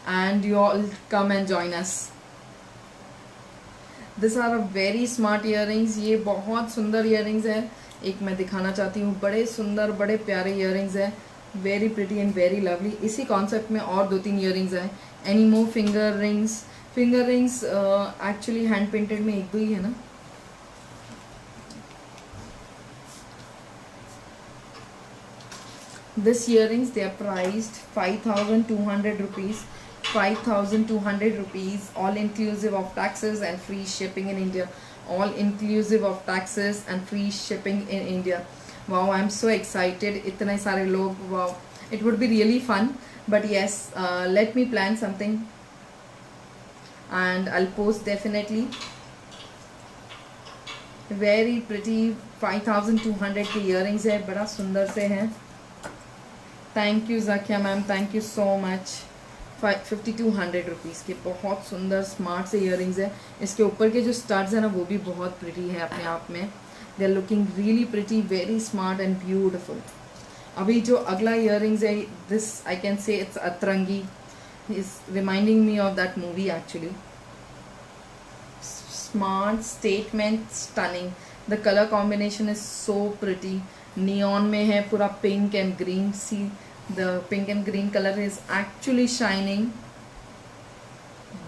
and you all come and join us. This are a very smart earrings. ये बहुत सुंदर ईयरिंग्स है। एक मैं दिखाना चाहती हूँ, बड़े सुंदर बड़े प्यारे ईयरिंग्स है, very pretty and very lovely. इसी कॉन्सेप्ट में और 2-3 ईयरिंग्स हैं। Any more finger rings? Finger rings actually hand painted में 1-2 ही है ना। This earrings, they are priced 5,200 rupees. 5,200 rupees, all inclusive of taxes and free shipping in India. All inclusive of taxes and free shipping in India. Wow, I'm so excited. इतने सारे लोग, wow. It would be really fun. But yes, let me plan something and I'll post definitely. Very pretty 5,200 के earrings है, बड़ा सुंदर से हैं। Thank you Zakia ma'am, thank you so much. 5,200 rupees के बहुत सुंदर स्मार्ट से ईयरिंग्स है। इसके ऊपर के जो स्टड्स हैं ना वो भी बहुत प्रिटी है अपने आप में। They are looking really pretty, very smart and beautiful. अभी जो अगला ईयरिंग्स है, this I can say it's Atrangi, is reminding me of that movie actually. Smart, statement, stunning. The colour combination is so pretty. Neon में है पूरा pink and green. See the pink and green colour is actually shining,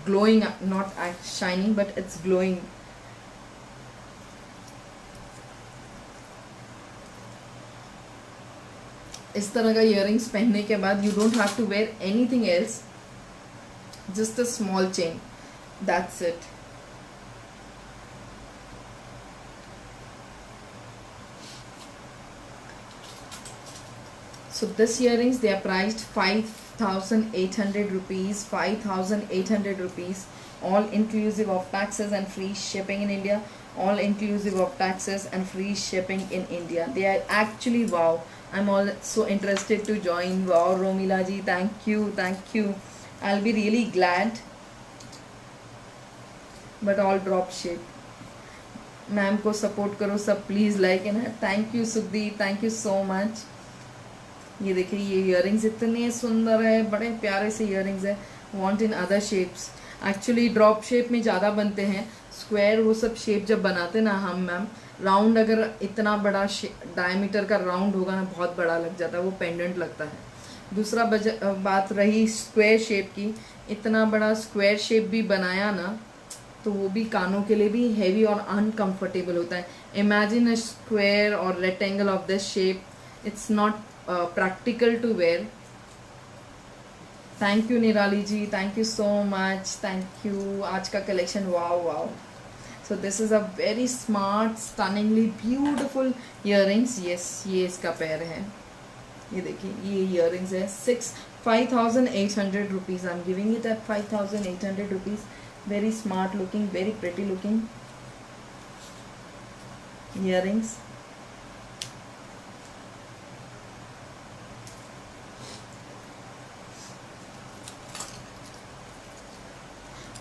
glowing, not shining but it's glowing. इस तरह का earrings पहनने के बाद you don't have to wear anything else, just a small chain, that's it. So this earrings, they are priced 5,800 rupees. 5,800 rupees, all inclusive of taxes and free shipping in India. All inclusive of taxes and free shipping in India. They are actually wow. I'm all so interested to join. Wow, Romila ji, thank you, thank you. I'll be really glad. But all drop shape. Ma'am को support करो सब please, like and thank you Sukhdeep, thank you so much. ये देखिए ये earrings इतने सुंदर है, बड़े प्यारे से इयररिंग्स है। Want in other shapes, actually drop shape में ज़्यादा बनते हैं। स्क्वायर वो सब शेप जब बनाते ना हम मैम, राउंड अगर इतना बड़ा डायमीटर का राउंड होगा ना, बहुत बड़ा लग जाता है, वो पेंडेंट लगता है। दूसरा बात रही स्क्वायर शेप की, इतना बड़ा स्क्वायर शेप भी बनाया ना तो वो भी कानों के लिए भी हैवी और अनकंफर्टेबल होता है। इमेजिन अ स्क्वायर और rectangle of this shape, it's not practical to wear. Thank you निराली जी, thank you so much, thank you। आज का collection wow wow। So this is a very smart, stunningly beautiful earrings। Yes, ये इसका पैर है, ये देखिए ये earrings है। 5,800 rupees, I'm giving it at 5,800 rupees। Very smart looking, very pretty looking। Earrings.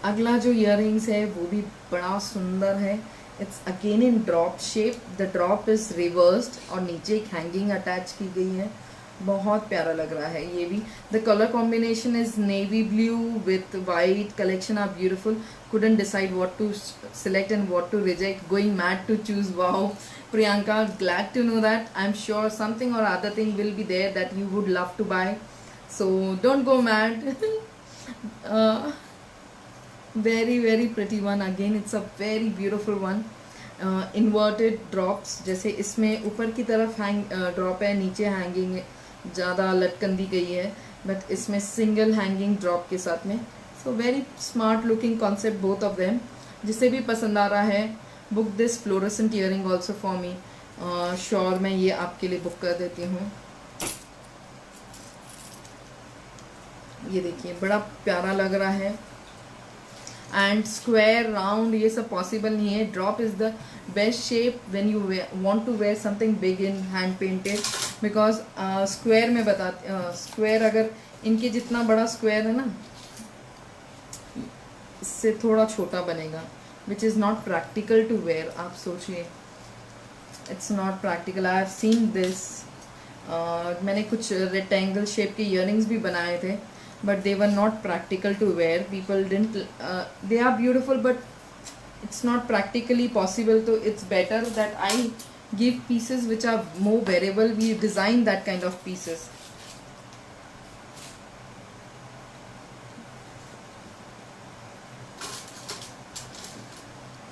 अगला जो ईयरिंग्स है वो भी बड़ा सुंदर है। It's again in drop shape, the drop is reversed और नीचे एक हैंगिंग अटैच की गई है। बहुत प्यारा लग रहा है ये भी। The colour combination is navy blue with white, collection are beautiful, couldn't decide what to select and what to reject, going mad to choose. Wow, Priyanka, glad to know that. I'm sure something or other thing will be there that you would love to buy, so don't go mad. uh, very very pretty one again, it's a very beautiful one. Inverted drops, जैसे इसमें ऊपर की तरफ hang drop है, नीचे hanging ज़्यादा लटकन दी गई है, बट इसमें सिंगल हैंगिंग ड्रॉप के साथ में। So very smart looking concept both of them. जिसे भी पसंद आ रहा है, book this fluorescent earring also for me. Sure मैं ये आपके लिए बुक कर देती हूँ। ये देखिए बड़ा प्यारा लग रहा है। एंड स्क्वायर राउंड ये सब पॉसिबल नहीं है। Drop is the best shape when you want to wear something big in hand painted, because square में स्क्वायर अगर इनके जितना बड़ा स्क्वायर है ना, इससे थोड़ा छोटा बनेगा, which is not practical to wear. आप सोचिए, it's not practical. I have seen this. मैंने कुछ रेक्टेंगल शेप के ईयरिंग्स भी बनाए थे, but they were not practical to wear. People didn't they are beautiful, but it's not practically possible, so it's better that I give pieces which are more wearable. We design that kind of pieces.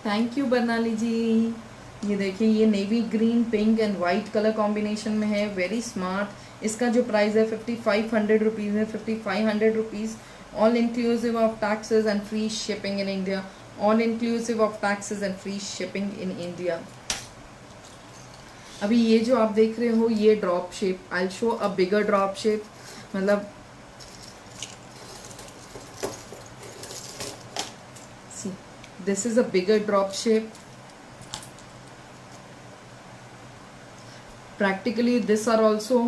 Thank you Barnali ji. ये देखिए, ये navy green, pink and white colour combination में है, very smart. इसका जो price है 5500 rupees है, 5500 rupees, all inclusive of taxes and free shipping in India, all inclusive of taxes and free shipping in India. अभी ये जो आप देख रहे हो ये drop shape, I show a bigger drop shape, मतलब this is a bigger drop shape. Practically this are also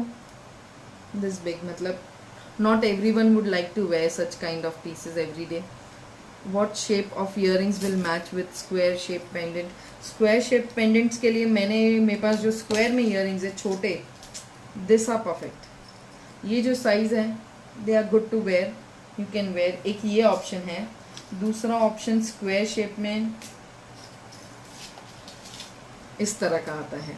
this big, matlab not everyone would like to wear such kind of pieces every day. What shape of earrings will match with square shape pendant? Square shape pendants के लिए मेरे पास जो square में earrings है छोटे, this are perfect. ये जो size है they are good to wear, you can wear। एक ये option है। दूसरा ऑप्शन स्क्वायर शेप में इस तरह का आता है।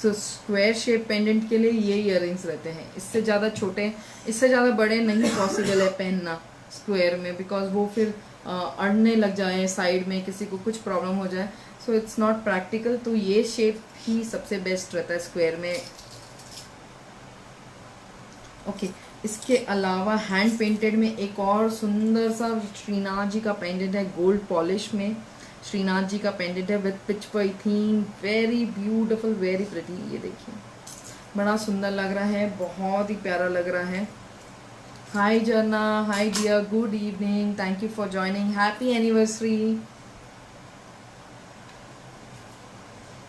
सो स्क्वायर शेप पेंडेंट के लिए ये इयररिंग्स रहते हैं। इससे ज़्यादा छोटे, इससे ज़्यादा बड़े नहीं पॉसिबल है पहनना स्क्वायर में, बिकॉज वो फिर अड़ने लग जाए साइड में, किसी को कुछ प्रॉब्लम हो जाए, सो इट्स नॉट प्रैक्टिकल। तो ये शेप ही सबसे बेस्ट रहता है स्क्वायर में। ओके, इसके अलावा हैंड पेंटेड में एक और सुंदर सा श्रीनाथ जी का पेंडेंट है, गोल्ड पॉलिश में श्रीनाथ जी का पेंडेंट है with Pichwai theme, very beautiful, very pretty. ये देखिए बड़ा सुंदर लग रहा है, बहुत ही प्यारा लग रहा है। Hi Jharna, hi dear, good evening, thank you for joining, happy anniversary.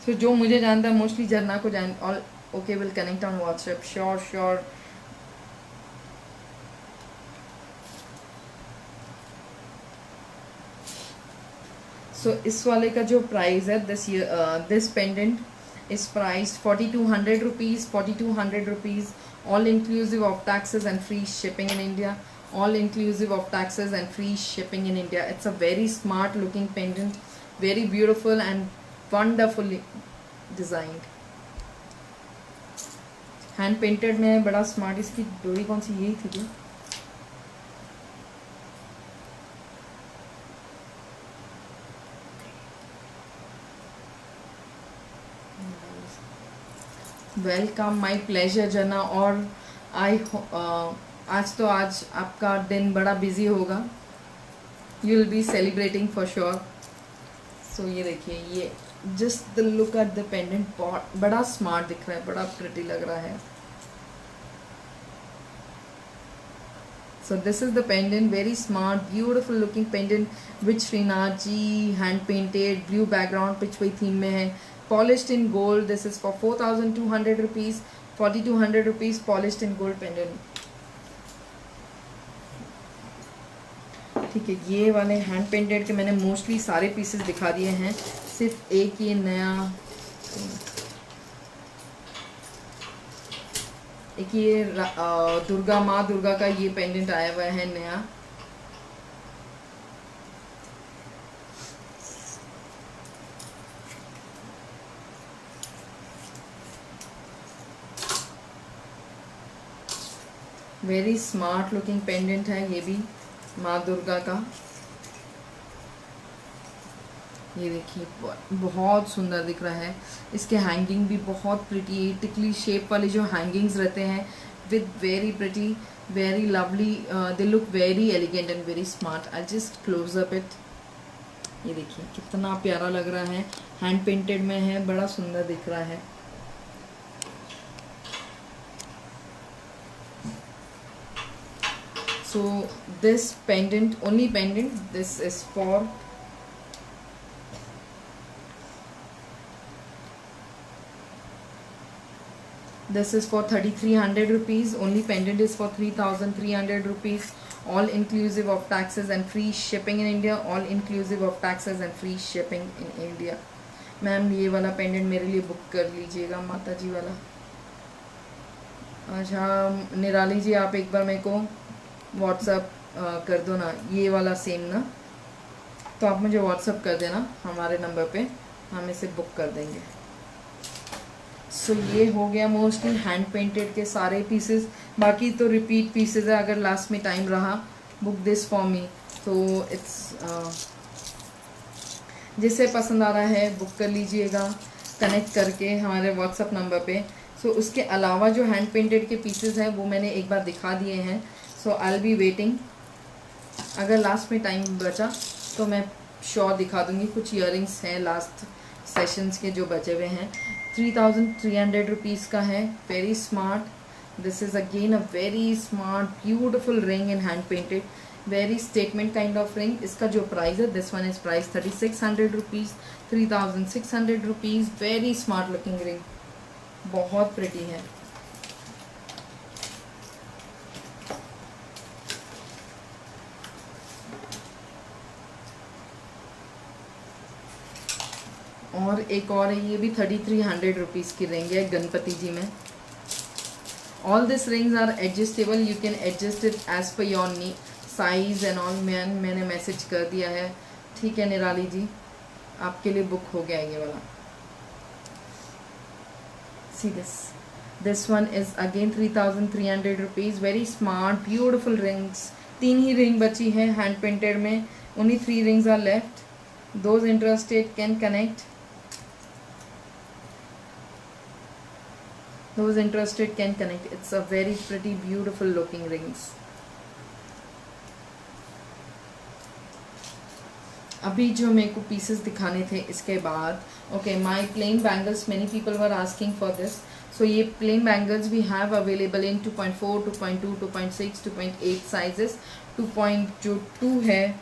तो जो मुझे जानता है मोस्टली जर्ना को जान, all okay, will connect on WhatsApp, sure sure. So इस वाले का जो प्राइस है, this pendant is priced 4200 rupees, 4200 rupees, all inclusive of taxes and free shipping in India, all inclusive of taxes and free shipping in India. It's a very smart looking pendant, very beautiful and wonderfully designed. Hand painted में बड़ा smart. इसकी डोरी कौन सी, यही थी क्या? Welcome, my pleasure जना। और आज आपका दिन बड़ा बिजी होगा, you will be celebrating for sure. So ये देखिए, ये just the look at the pendant, बड़ा स्मार्ट दिख रहा है, बड़ा प्रिटी लग रहा है। So this is the pendant, very smart, beautiful looking pendant which Shrinath ji hand painted, blue background Pichwai theme में है, polished in gold. This is for 4,200 rupees, 4,200 rupees polished in gold pendant. ठीक है, ये वाले हैंड पेंटेड के मैंने मोस्टली सारे pieces दिखा दिए हैं, सिर्फ एक ये नया, एक ये दुर्गा माँ दुर्गा का ये पेंडेंट आया हुआ है नया। वेरी स्मार्ट लुकिंग पेंडेंट है ये भी माँ दुर्गा का। ये देखिए बहुत सुंदर दिख रहा है। इसके हैंगिंग भी बहुत प्रिटी, टिकली शेप वाले जो हैंगिंग्स रहते हैं with very pretty, very lovely, they look very elegant and very smart. I just close up it. ये देखिए कितना प्यारा लग रहा है, हैंड पेंटेड में है, बड़ा सुंदर दिख रहा है। So this pendant, only pendant, this is for this is for 3,300 rupees. Only pendant is for 3,300 rupees, all inclusive of taxes and free shipping in India, all inclusive of taxes and free shipping in India. Ma'am ये वाला pendant मेरे लिए book कर लीजिएगा, माता जी वाला। अच्छा निराली जी, आप एक बार मेरे को व्हाट्सअप कर दो ना, ये वाला सेम ना, तो आप मुझे व्हाट्सअप कर देना हमारे नंबर पे, हम इसे बुक कर देंगे। सो ये हो गया मोस्टली हैंड पेंटेड के सारे पीसेस। बाकी तो रिपीट पीसेस है, अगर लास्ट में टाइम रहा बुक दिस फॉर मी, तो इट्स जिसे पसंद आ रहा है बुक कर लीजिएगा कनेक्ट करके हमारे व्हाट्सअप नंबर पे। सो उसके अलावा जो हैंड पेंटेड के पीसेस हैं वो मैंने एक बार दिखा दिए हैं। सो आई विल बी वेटिंग, अगर लास्ट में टाइम बचा तो मैं श्योर दिखा दूंगी। कुछ इयरिंग्स हैं लास्ट सेशंस के जो बचे हुए हैं। 3,300 रुपीज़ का है, very smart. This is again a very smart beautiful ring in hand painted, very statement kind of ring. इसका जो प्राइस है, this one is price 3,600 rupees, 3,600 rupees. Very smart looking ring, बहुत प्रिटी है। और एक और है, ये भी 3,300 रुपीज़ की रिंग है गणपति जी में। All this rings are adjustable, you can adjust it as per your knee size and all. मैंने मैसेज कर दिया है, ठीक है निराली जी, आपके लिए बुक हो गया ये वाला। See this one is again 3,300 rupees, very smart beautiful rings. 3 ही रिंग बची है हैंड पेंटेड में, only 3 rings are left. Those interested can connect, those interested can connect. It's a very pretty beautiful looking rings. अभी जो मेरे को pieces दिखाने थे इसके बाद, okay my plain bangles, many people were asking for this. So ये plain bangles we have available in 2.4, 2.2, 2.6, 2.8 sizes. 2.2 है,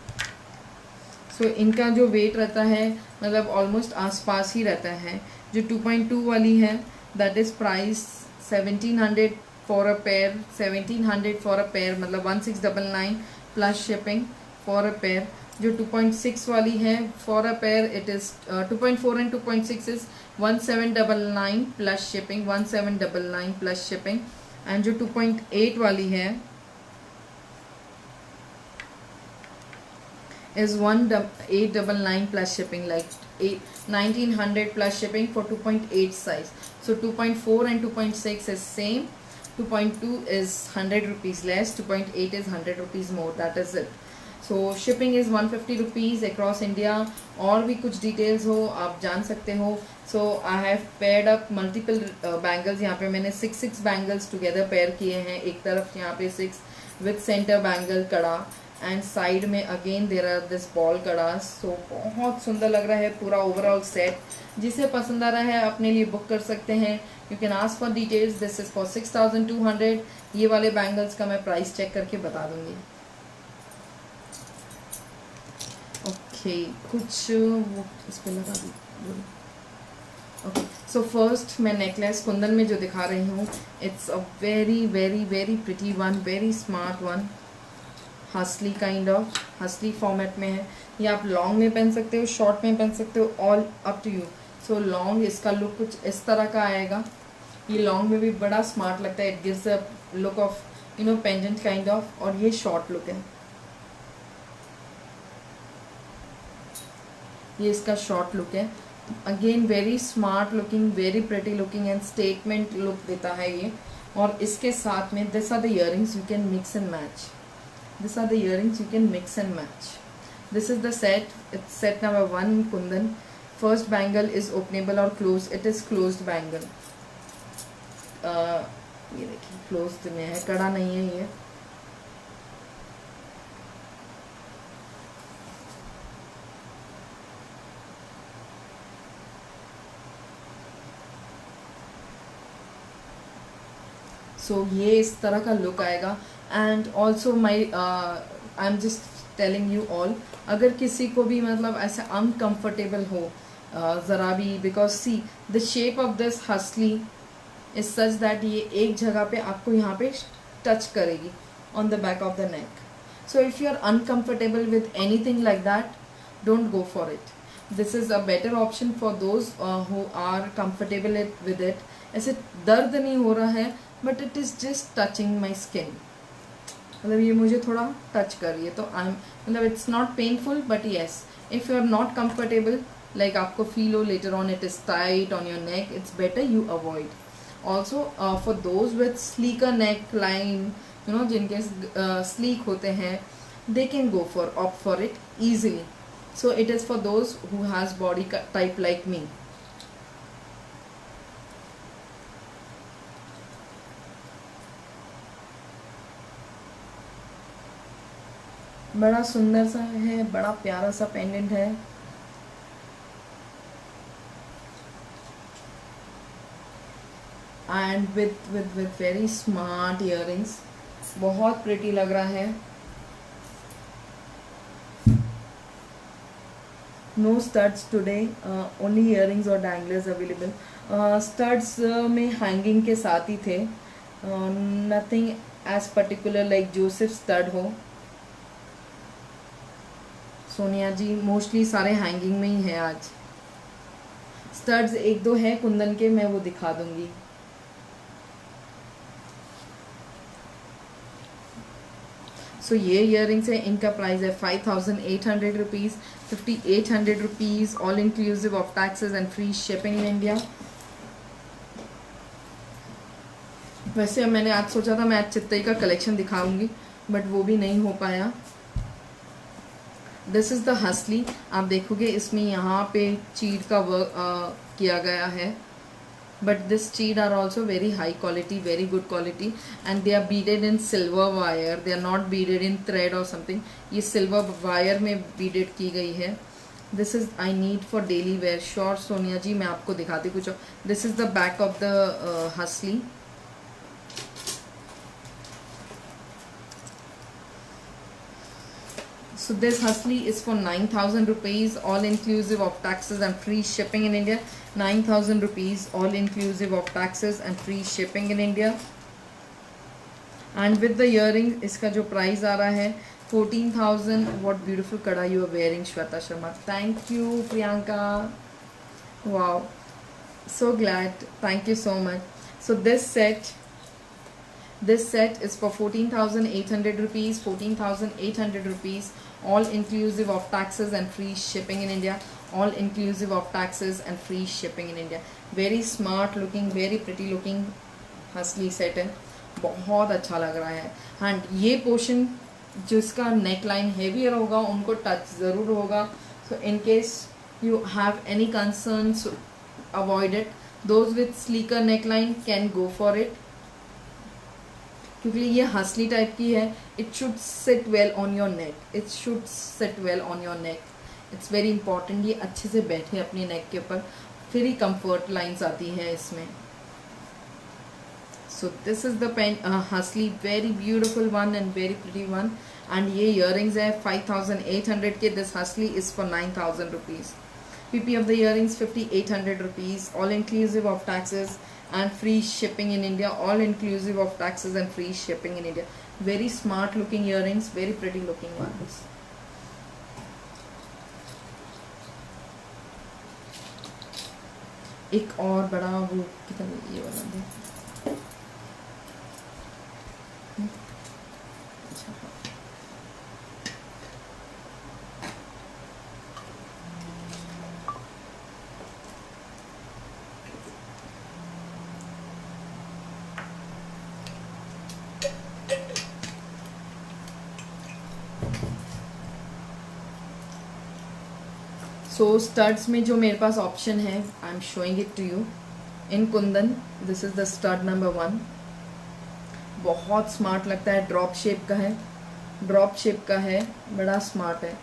सो इनका जो वेट रहता है मतलब ऑलमोस्ट आसपास ही रहता है। जो 2.2 वाली है that is price 1,700 for a pair, 1,700 for a pair मतलब 1,699 plus shipping for a pair। जो 2.6 वाली है for a pair it is 2.4 and 2.6 is 1,799 plus shipping, 1,799 plus shipping। and जो 2.8 वाली है is 1,899 plus shipping, like 1,900 plus shipping for 2.8 size। So 2.4 and 2.6 is same, 2.2 is 100 rupees less, 2.8 is 100 rupees more, that is it। So shipping is 150 rupees across India। और भी कुछ details हो आप जान सकते हो। So I have paired up multiple bangles। यहाँ पे मैंने 6 bangles together pair किए हैं। एक तरफ यहाँ पे 6 with center bangle कड़ा एंड साइड में again there are this ball कड़ा। सो बहुत सुंदर लग रहा है पूरा ओवरऑल सेट। जिसे पसंद आ रहा है अपने लिए बुक कर सकते हैं। You can ask for details. This is for 6,200। ये वाले बैंगल्स का मैं प्राइस चेक करके बता दूंगी। ओके कुछ वो इस पर लगा दी। ओके, सो फर्स्ट मैं नेकलेस कुंदन में जो दिखा रही हूँ, it's a very very very pretty one, very smart one, हसली काइंड ऑफ, हसली फॉर्मेट में है। ये आप लॉन्ग में पहन सकते हो, शॉर्ट में पहन सकते हो, all up to you. So long इसका लुक कुछ इस तरह का आएगा। ये लॉन्ग में भी बड़ा स्मार्ट लगता है, it gives a look of pendant kind of. और ये शॉर्ट लुक है, ये इसका शॉर्ट लुक है। Again very smart looking, very pretty looking and statement look देता है ये। और इसके साथ में this are the earrings you can mix and match, this are the earrings you can mix and match. This is the set, it's set number 1 in Kundan. First bangle is openable और close, it is closed bangle. ये देखिए closed में है, कड़ा नहीं है ये। ये इस तरह का लुक आएगा। And also I am just telling you all, अगर किसी को भी मतलब ऐसे अनकम्फर्टेबल हो ज़रा भी, because see the shape of this हसली इज सच दैट ये एक जगह पे आपको यहाँ पे टच करेगी on the back of the neck. So if you are uncomfortable with anything like that, don't go for it. This is a better option for those who are comfortable with it. ऐसे दर्द नहीं हो रहा है, but it is just touching my skin, मतलब ये मुझे थोड़ा टच कर रही है, तो आई एम मतलब it's not painful, but yes if you are not comfortable, like आपको फील हो later on it is tight on your neck, it's better you avoid. Also for those with sleeker neck line, जिनके sleek होते हैं, they can go for opt for it easily. So it is for those who has body type like me. बड़ा सुंदर सा है, बड़ा प्यारा सा पेंडेंट है। And with very smart earrings, बहुत प्रिटी लग रहा है। No studs today, only earrings और डैंगलर्स अवेलेबल। स्टड्स में हैंगिंग के साथ ही थे, nothing as particular like Joseph stud हो। सोनिया जी मोस्टली सारे हैंगिंग में ही है आज। स्टड्स एक दो है कुंदन के, मैं वो दिखा दूंगी। ये इयरिंग्स है, इनका प्राइस है 5800 rupees, 5800 rupees all inclusive of taxes and free shipping in India. वैसे मैंने आज सोचा था मैं आज चित्तई का कलेक्शन दिखाऊंगी, बट वो भी नहीं हो पाया। दिस इज़ द हसली, आप देखोगे इसमें यहाँ पे चीड का वर्क किया गया है, बट दिस चीड are also very high quality, very good quality, and they are beaded in silver wire, they are not beaded in thread और समथिंग। ये सिल्वर वायर में बीडेड की गई है। This is I need for daily wear. Sure Sonia ji, मैं आपको दिखाती कुछ। This is the back of the हसली। So this husly is for 9,000 rupees, all inclusive of taxes and free shipping in India. 9,000 rupees, all inclusive of taxes and free shipping in India. And with the earrings, इसका जो price आ रहा है 14,000. What beautiful kada you are wearing, Shweta Sharma. Thank you, Priyanka. Wow, so glad. Thank you so much. So this set is for 14,800 rupees. 14,800 rupees. All inclusive of taxes and free shipping in India. All inclusive of taxes and free shipping in India. Very smart looking, very pretty looking हसली set है, बहुत अच्छा लग रहा है। And ये portion जिसका neck line heavier होगा उनको टच ज़रूर होगा। So in case you have any concerns, avoid it. Those with sleeker neck line can go for it, क्योंकि ये हसली टाइप की है। It should sit well on your neck, it should sit well on your neck, it's very important. ये अच्छे से बैठे अपने नेक के ऊपर, फिर ही कंफर्ट लाइंस आती हैं इसमें। So this is the pen हसली, very beautiful one and very pretty one. And ये इयरिंग्स है 5,800 के। दिस हसली is for 9,000 rupees. PP of the earrings 5800 rupees, all inclusive of taxes and free shipping in India, all inclusive of taxes and free shipping in India. Very smart looking earrings, very pretty looking ones. एक और बड़ा वो कितना ये वाला दे सो studs में जो मेरे पास ऑप्शन है, I am showing it to you in kundan. This is the stud number 1. बहुत स्मार्ट लगता है, ड्रॉप शेप का है, ड्रॉप शेप का है, बड़ा स्मार्ट है.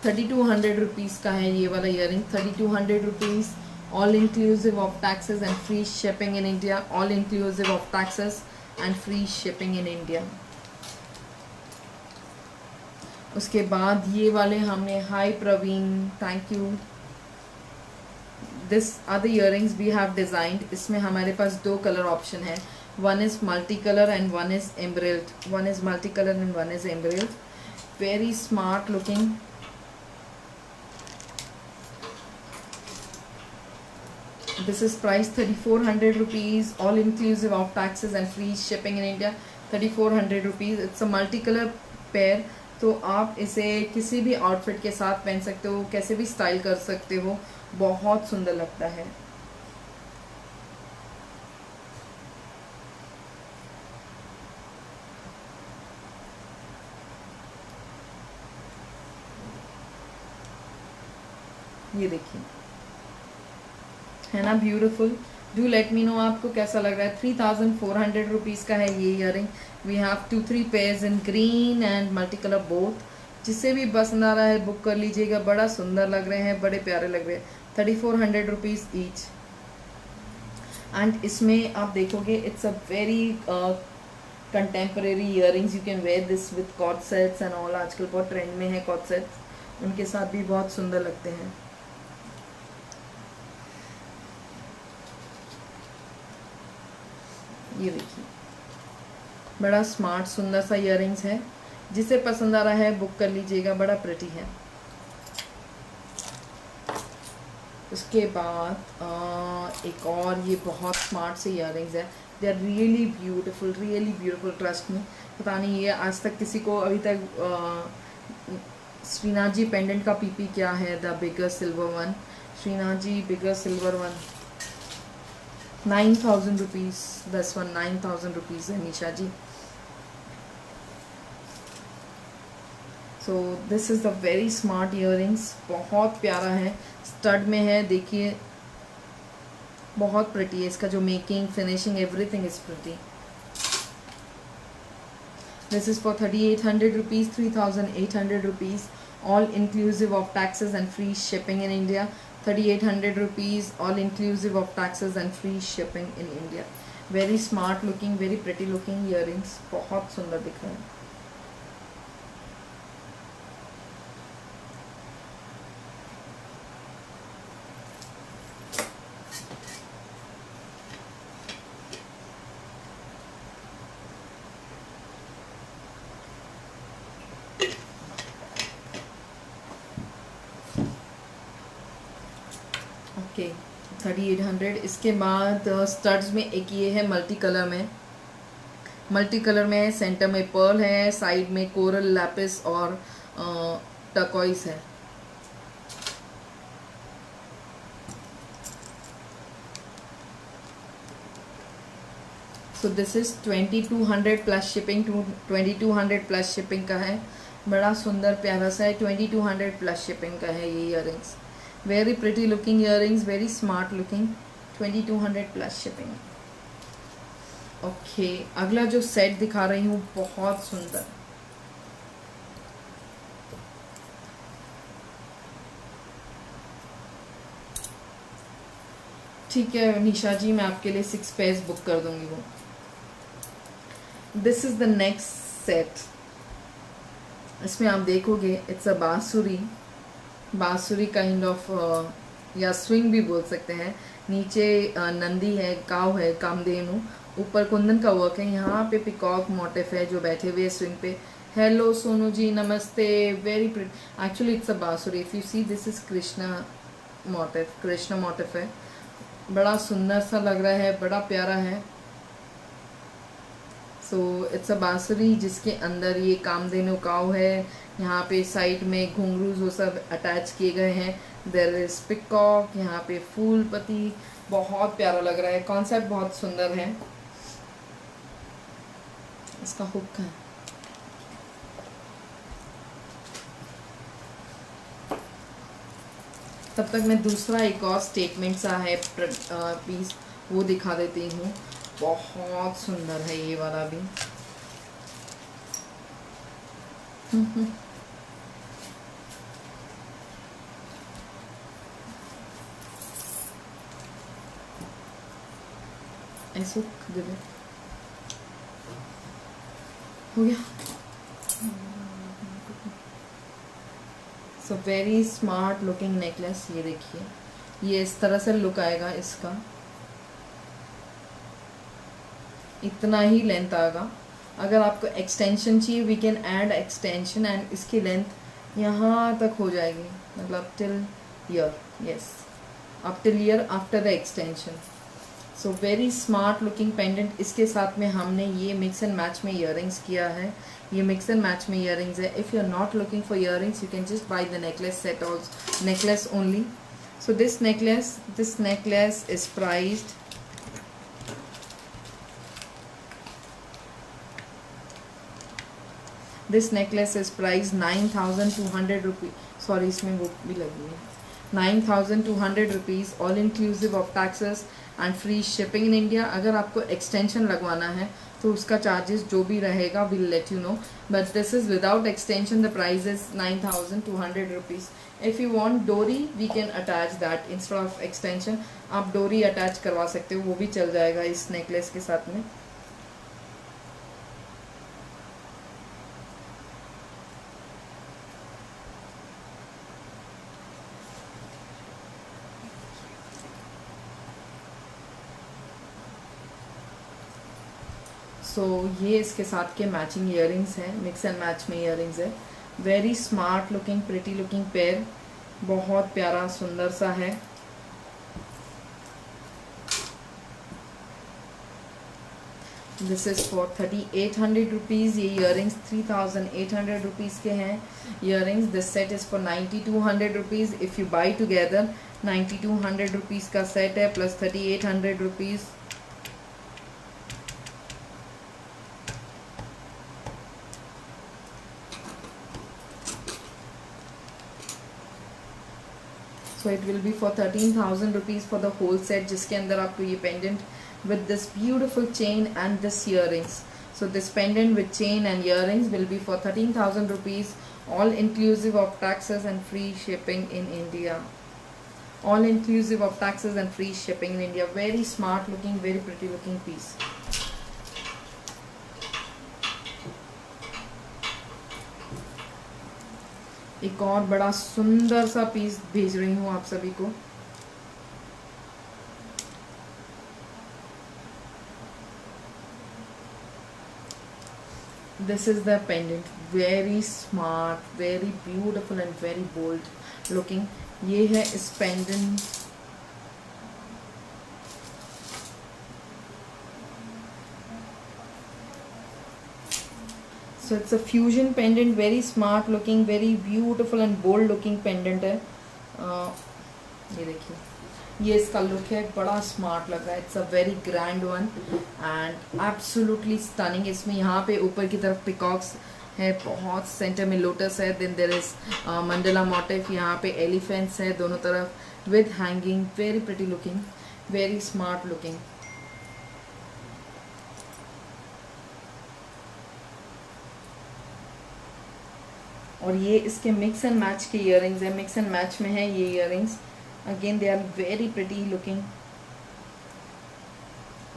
₹3200 का है ये वाला earring. 3200 rupees, all inclusive of taxes and free shipping in India, all inclusive of taxes and free shipping in India. उसके बाद ये वाले हमने, hi Praveen, thank you. This are the earrings we have designed. इसमें हमारे पास 2 कलर ऑप्शन है. One is multi colour and one is embroidered. One is multi colour and one is embroidered. Very smart looking. This is price 3400 rupees, all inclusive of taxes and free shipping in India. 3400 rupees. It's a multicolor pair. तो आप इसे किसी भी outfit के साथ पहन सकते हो, कैसे भी स्टाइल कर सकते हो, बहुत सुंदर लगता है. ये देखिए, है ना beautiful. Do let me no आपको कैसा लग रहा है. 3400 रुपीज़ का है ये earring. We have 2-3 pairs in green and multi colour both. जिससे भी पसंद आ रहा है बुक कर लीजिएगा. बड़ा सुंदर लग रहे हैं, बड़े प्यारे लग रहे हैं. 3400 रुपीज़ ईच. एंड इसमें आप देखोगे it's a very contemporary earrings. You can wear this with cord sets and all. आजकल बहुत ट्रेंड में है कॉर्ड सेट्स, उनके साथ भी बहुत सुंदर लगते हैं. ये देखिए, बड़ा स्मार्ट सुंदर सा इयरिंग्स है. जिसे पसंद आ रहा है बुक कर लीजिएगा, बड़ा प्रिटी है. उसके बाद एक और ये बहुत स्मार्ट से इयरिंग्स है. They are really beautiful, really beautiful. Trust में पता नहीं ये आज तक किसी को अभी तक श्रीनाथ जी पेंडेंट का पीपी क्या है, the bigger silver one. Shrinath ji bigger silver one 9,000 rupees. This one 9,000 rupees है Nisha ji. So this is the very smart earrings. बहुत प्यारा है, स्टड में है. देखिए बहुत प्रिटी है. इसका जो making, finishing, everything is pretty. This is for 3,800 rupees. 3,800 rupees, all inclusive of taxes and free shipping in India. 3,800 rupees, all inclusive of taxes and free shipping in India. Very smart looking, very pretty looking earrings. बहुत सुंदर दिख रहे हैं. Okay 3,800. इसके बाद studs में एक ये है मल्टी कलर में. मल्टी कलर में सेंटर में पर्ल है, साइड में कोरल, लैपिस और टर्कोइज है. So this is 2200 plus shipping. 2200 plus shipping का है. बड़ा सुंदर प्यारा सा है. 2200 प्लस शिपिंग का है ये earrings. Very pretty looking earrings, very smart looking. 2200 plus shipping. Okay, अगला जो सेट दिखा रही हूँ बहुत सुंदर. ठीक है निशा जी, मैं आपके लिए 6 पेयर्स बुक कर दूंगी. वो this is the next set. इसमें आप देखोगे इट्स अ बांसुरी, बांसुरी काइंड ऑफ, या स्विंग भी बोल सकते हैं। नीचे नंदी है, काव है, कामधेनु, ऊपर कुंदन का वर्क है। यहाँ पे पिकॉक मोटिफ है जो बैठे हुए स्विंग पे। हेलो सोनू जी, नमस्ते, very pretty. Actually it's a बांसुरी, if you see this is Krishna motif, Krishna motif है। बड़ा सुंदर सा लग रहा है, बड़ा प्यारा है। सो इट्स अ बांसुरी जिसके अंदर ये कामधेनु काव है। यहाँ पे साइड में घुंघरू वो सब अटैच किए गए हैं। देयर इज पिकॉक, यहाँ पे फूल पत्ती, बहुत प्यारा लग रहा है। कॉन्सेप्ट बहुत सुंदर है। इसका हुक है, तब तक मैं दूसरा एक और स्टेटमेंट सा है पीस वो दिखा देती हूँ। बहुत सुंदर है ये वाला भी। ऐसे दे दे, हो गया। सो वेरी स्मार्ट लुकिंग नेकलेस। ये देखिए, ये इस तरह से लुक आएगा इसका, इतना ही लेंथ आएगा। अगर आपको एक्सटेंशन चाहिए we can add extension, and इसकी लेंथ यहाँ तक हो जाएगी, मतलब till ear, yes, up till ear after the extension. So very smart looking pendant. इसके साथ में हमने ये मिक्स एंड मैच में ईयरिंग्स किया है। ये मिक्स एंड मैच में ईयरिंग्स है। If you are not looking for earrings you can just buy the necklace set और necklace only. So this necklace is priced this necklace is price 9,200 rupees. Sorry, इसमें वो भी लगी है, 9,200 rupees, all inclusive of taxes and free shipping in India. अगर आपको extension लगवाना है तो उसका चार्जेस जो भी रहेगा will let you know, but this is without extension, the price is 9,200 rupees. If you want dori we can attach that instead of extension. आप डोरी अटैच करवा सकते हो, वो भी चल जाएगा इस नेकलेस के साथ में। सो ये इसके साथ के मैचिंग ईयरिंग्स हैं, मिक्स एंड मैच में ईयरिंग्स है। Very smart looking, pretty looking pair, बहुत प्यारा सुंदर सा है। This is for 3,800 rupees. ये ईयरिंग्स 3,800 रुपीज़ के हैं earrings. This set is for 9,200 rupees. If you buy together 9,200 rupees का सेट है plus 3,800 rupees. So it will be for 13,000 rupees for the whole set, जिसके अंदर आपको ये pendant with this beautiful chain and this earrings. So this pendant with chain and earrings will be for 13,000 rupees, all inclusive of taxes and free shipping in India. All inclusive of taxes and free shipping in India. Very smart looking, very pretty looking piece. एक और बड़ा सुंदर सा piece भेज रही हूँ आप सभी को। This is the pendant, very smart, very beautiful and very bold looking. ये है इस pendant, so it's a fusion pendant, very smart looking, very beautiful and bold looking pendant है। ये देखिए, ये इसका लुक है, बड़ा स्मार्ट लग रहा है। It's a very grand one and absolutely stunning. इसमें यहाँ पे ऊपर की तरफ पिकॉक्स है, बहुत सेंटर में लोटस है, then there is mandala motif, यहाँ पे एलिफेंट्स है दोनों तरफ with hanging. Very pretty looking, very smart looking. और ये इसके मिक्स एंड मैच के ईयरिंग्स है, मिक्स एंड मैच में है ये earrings. Again they are very pretty looking.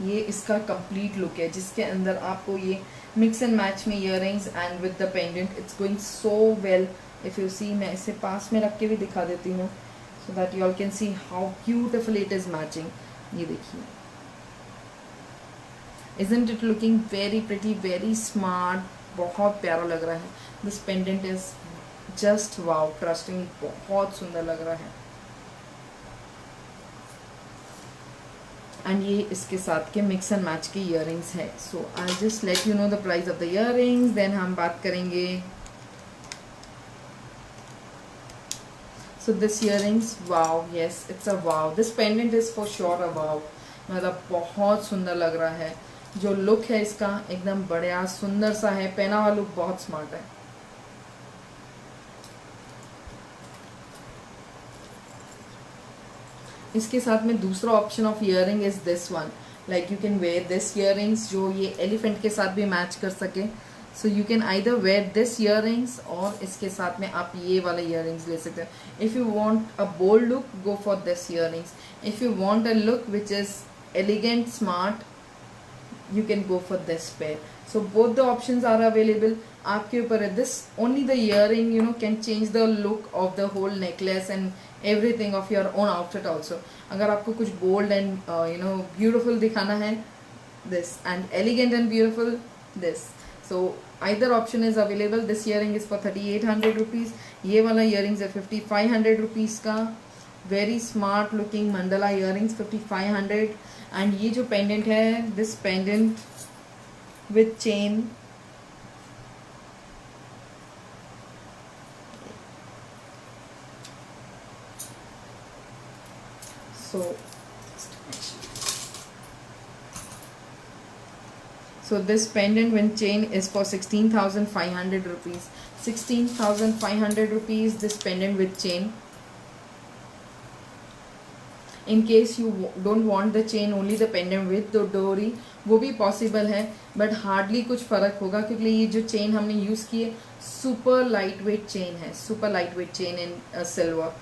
ये इसका कंप्लीट लुक है जिसके अंदर आपको ये मिक्स एंड मैच में earrings and with the pendant, it's going so well. If you सी, मैं इसे पास में रख के भी दिखा देती हूँ सो that you all can see how beautiful it is matching. ये देखिए, isn't it looking very pretty, very smart, बहुत प्यारा लग रहा है. This pendant is just wow, trust me, बहुत सुंदर लग रहा है. एंड ये इसके साथ के मिक्स एंड मैच के इयररिंग्स है. So I just let you know the price of the earrings, then हम बात करेंगे. So this earrings, wow, yes it's a wow. This pendant is for sure a wow. मतलब बहुत सुंदर लग रहा है. जो लुक है इसका एकदम बढ़िया सुंदर सा है. पहना हुआ लुक बहुत स्मार्ट है. इसके साथ में दूसरा option of earring is this one. Like you can wear this earrings जो ये एलिफेंट के साथ भी मैच कर सके. So you can either wear this earrings और इसके साथ में आप ये वाले इयररिंग्स ले सकते हैं. If you want a bold look, go for this earrings. If you want a look which is elegant, smart, you can go for this pair. So both the options are available. आपके ऊपर है. This only the earring can change the look of the whole necklace and everything of your own outfit also. अगर आपको कुछ bold and beautiful दिखाना है, this, and elegant and beautiful, this. So either option is available. This earring is for 3800 rupees. ये वाला earrings है 5500 rupees का. Very smart looking mandala earrings, 5500. And ये जो पेंडेंट है, this pendant with chain, so this pendant with chain is for 16,500 rupees. 16,500 rupees this pendant with chain. In case you don't want the chain, only the pendant with the डोरी, वो भी possible है, but hardly कुछ फ़र्क होगा क्योंकि ये जो चेन हमने यूज़ की है सुपर लाइट वेट चेन है. Super light weight chain in silver.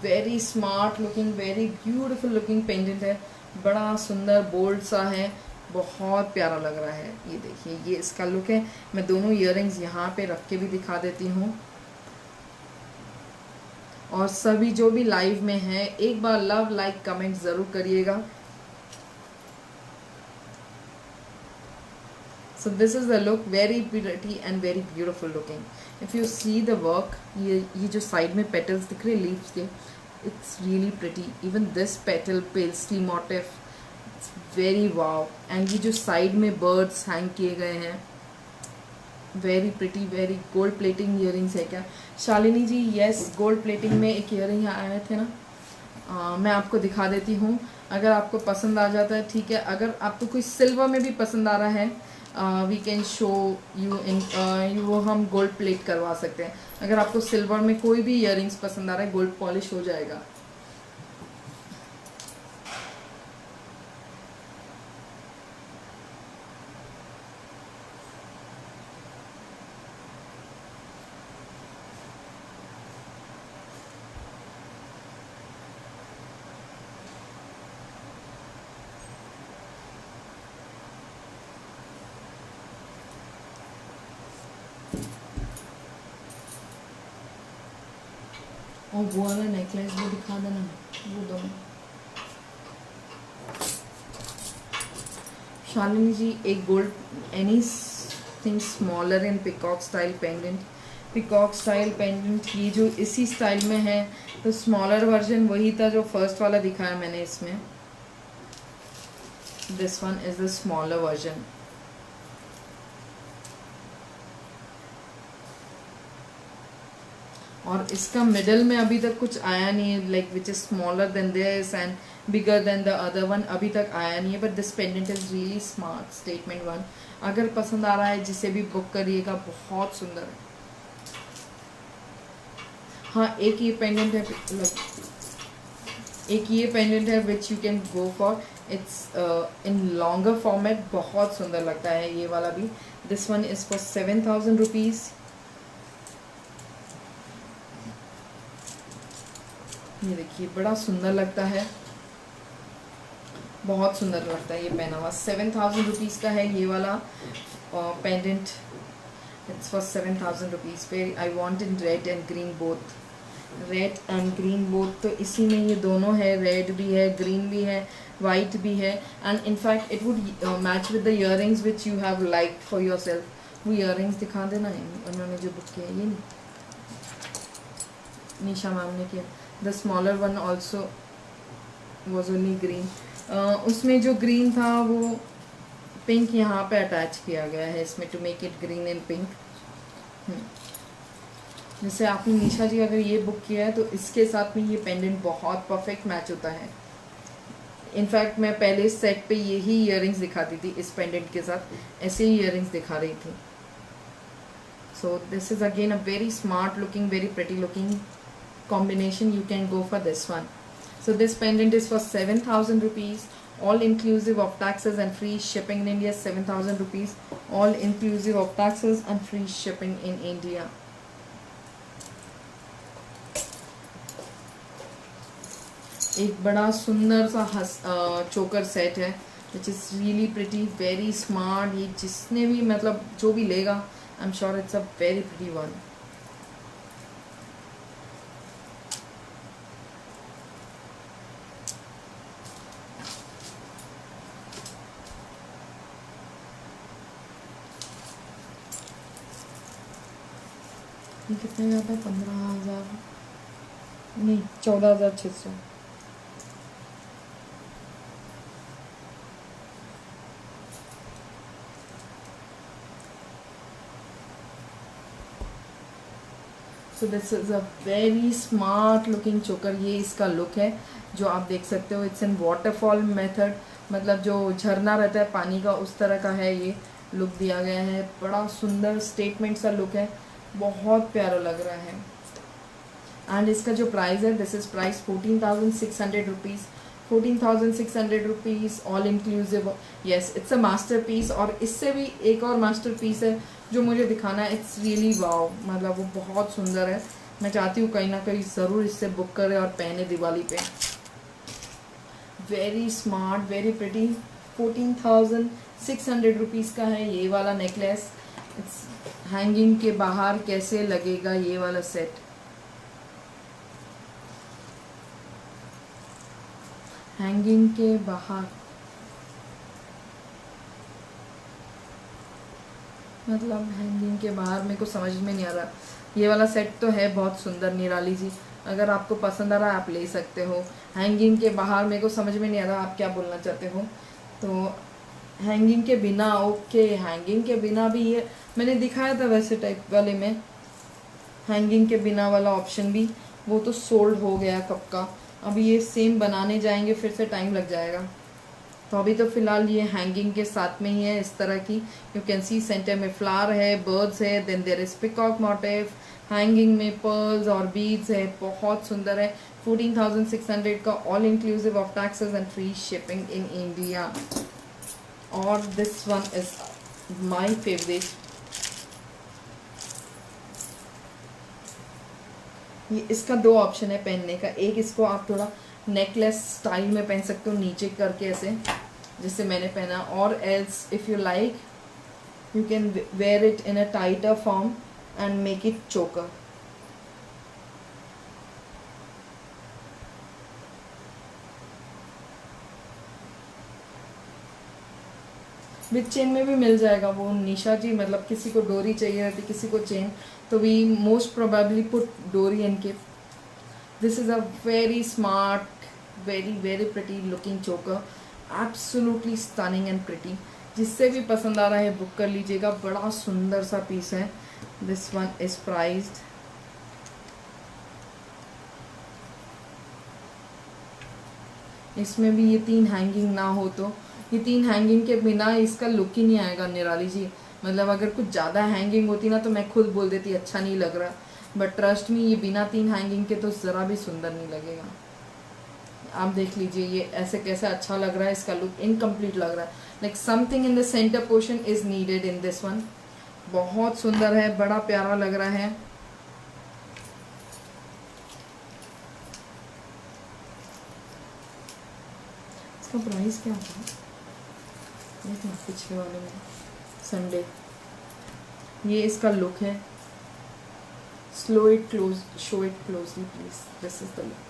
Very smart looking, very beautiful looking pendant है. बड़ा सुंदर बोल्ड सा है, बहुत प्यारा लग रहा है. ये देखिए, ये इसका लुक है. मैं दोनों इयररिंग्स यहाँ पे रख के भी दिखा देती हूँ. और सभी जो भी लाइव में हैं, एक बार लव लाइक कमेंट ज़रूर करिएगा. सो this is the look, very pretty and very beautiful looking. If you see the work, ये जो साइड में पेटल्स दिख रहे हैं लीव्स के, it's really pretty. Even this petal pastry motive, it's very wow. And ये जो साइड में बर्ड्स हैंग किए गए हैं, very pretty, very gold plating earrings है क्या शालिनी जी? यस, गोल्ड प्लेटिंग में एक इयररिंग आए थे ना, मैं आपको दिखा देती हूँ. अगर आपको पसंद आ जाता है ठीक है. अगर आपको कोई सिल्वर में भी पसंद आ रहा है, we can show you in, वो हम गोल्ड प्लेट करवा सकते हैं. अगर आपको सिल्वर में कोई भी इयररिंग्स पसंद आ रहा है, गोल्ड पॉलिश हो जाएगा. और वो वाला नेकलेस भी दिखा देना, वो दोनों. शालिनी जी, एक gold any thing smaller in peacock style pendant. Peacock style pendant ये जो इसी स्टाइल में है, तो स्मॉलर वर्जन वही था जो फर्स्ट वाला दिखाया मैंने इसमें. This one is the smaller version. और इसका मिडल में अभी तक कुछ आया नहीं है, like which is smaller than this and bigger than the other one, अभी तक आया नहीं है. But this pendant is really smart. Statement one, अगर पसंद आ रहा है जिसे भी बुक करिएगा, बहुत सुंदर है. हाँ, एक ये पेंडेंट है, एक ये पेंडेंट है which you can go for. It's in longer format, बहुत सुंदर लगता है ये वाला भी. This one is for 7,000 rupees. ये देखिए, बड़ा सुंदर लगता है, बहुत सुंदर लगता है ये पहना हुआ। 7,000 रुपीज़ का है ये वाला pendant. It's for 7,000 rupees. Very I want in red and green both, red and green both. तो इसी में ये दोनों है, रेड भी है, ग्रीन भी है, वाइट भी है। And in fact it would match with the earrings which you have liked for your self. वो ईयरिंग्स दिखा देना उन्होंने जो बुक किया, ये नहीं निशा मैम ने किया। The smaller one also was only green. उसमें जो ग्रीन था वो पिंक यहाँ पे अटैच किया गया है इसमें, to make it green and pink. जैसे आपने निशा जी अगर ये बुक किया है तो इसके साथ में ये पेंडेंट बहुत परफेक्ट मैच होता है। इनफैक्ट मैं पहले इस सेट पे यही ईयरिंग्स दिखाती थी, इस पेंडेंट के साथ ऐसे ही ईयरिंग्स दिखा रही थी। सो this is again a very smart looking, very pretty looking combination. You can go for this one. So this pendant is for 7,000 rupees, all inclusive of taxes and free shipping in India. 7,000 rupees, all inclusive of taxes and free shipping in India. एक बड़ा सुंदर सा चोकर set है which is really pretty, very smart. ये जिसने भी मतलब जो भी लेगा I'm sure it's a very pretty one. ये कितने जाता है? 15,000 नहीं, 14,600। सो this is a very smart looking चोकर। ये इसका लुक है जो आप देख सकते हो। इट्स इन वाटरफॉल मेथड, मतलब जो झरना रहता है पानी का उस तरह का है ये लुक दिया गया है। बड़ा सुंदर स्टेटमेंट सा लुक है, बहुत प्यारा लग रहा है। एंड इसका जो प्राइस है, this is price 14,600 rupees. 14,600 rupees all inclusive. Yes, it's a masterpiece. और इससे भी एक और मास्टर पीस है जो मुझे दिखाना है। इट्स रियली वाव, मतलब वो बहुत सुंदर है। मैं चाहती हूँ कहीं ना कहीं ज़रूर इससे बुक करें और पहने दिवाली पे। Very smart, very pretty. 14,600 rupees का है ये वाला नेकलेस। इट्स हैंगिंग के बाहर कैसे लगेगा ये वाला सेट। हैंगिंग के बाहर मतलब हैंगिंग के बाहर मेरे को समझ में नहीं आ रहा। ये वाला सेट तो है बहुत सुंदर निराली जी, अगर आपको पसंद आ रहा है आप ले सकते हो। हैंगिंग के बाहर मेरे को समझ में नहीं आ रहा आप क्या बोलना चाहते हो। तो हैंगिंग के बिना, ओके, हैंगिंग के बिना भी ये मैंने दिखाया था वैसे टाइप वाले में। हैंगिंग के बिना वाला ऑप्शन भी वो तो सोल्ड हो गया कब का। अभी ये सेम बनाने जाएंगे फिर से टाइम लग जाएगा। तो अभी तो फिलहाल ये हैंगिंग के साथ में ही है इस तरह की। यू कैन सी सेंटर में फ्लावर है, बर्ड्स है, then there is peacock motif. Hanging में पर्ल्स और बीड्स है, बहुत सुंदर है। 14,600 का all inclusive of taxes and free shipping in India. और this one is my favourite. ये इसका दो ऑप्शन है पहनने का। एक, इसको आप थोड़ा नेकलेस स्टाइल में पहन सकते हो नीचे करके ऐसे जिससे मैंने पहना, और else if you like you can wear it in a tighter form and make it choker. With chain में भी मिल जाएगा वो निशा जी, मतलब किसी को डोरी चाहिए रहती, किसी को चेन, तो वी मोस्ट प्रोबेबली पुट डोरी and give. This is a very smart, very very pretty looking चोकर, एब्सोल्युटली स्टनिंग एंड प्रिटी। जिससे भी पसंद आ रहा है बुक कर लीजिएगा, बड़ा सुंदर सा पीस है। दिस वन इज प्राइस्ड इसमें भी ये 3 हैंगिंग ना हो तो, ये 3 हैंगिंग के बिना इसका लुक ही नहीं आएगा निराली जी। मतलब अगर कुछ ज़्यादा हैंगिंग होती ना तो मैं खुद बोल देती अच्छा नहीं लग रहा, बट ट्रस्ट मी ये बिना 3 हैंगिंग के तो ज़रा भी सुंदर नहीं लगेगा। आप देख लीजिए ये ऐसे कैसे अच्छा लग रहा है, इसका लुक इनकम्प्लीट लग रहा है। Like something in the centre portion is needed in this one. बहुत सुंदर है, बड़ा प्यारा लग रहा है। इसका प्राइस क्या था? ये था पिछले वाले में संडे। ये इसका लुक है। Slow it close, show it closely please. This is the look.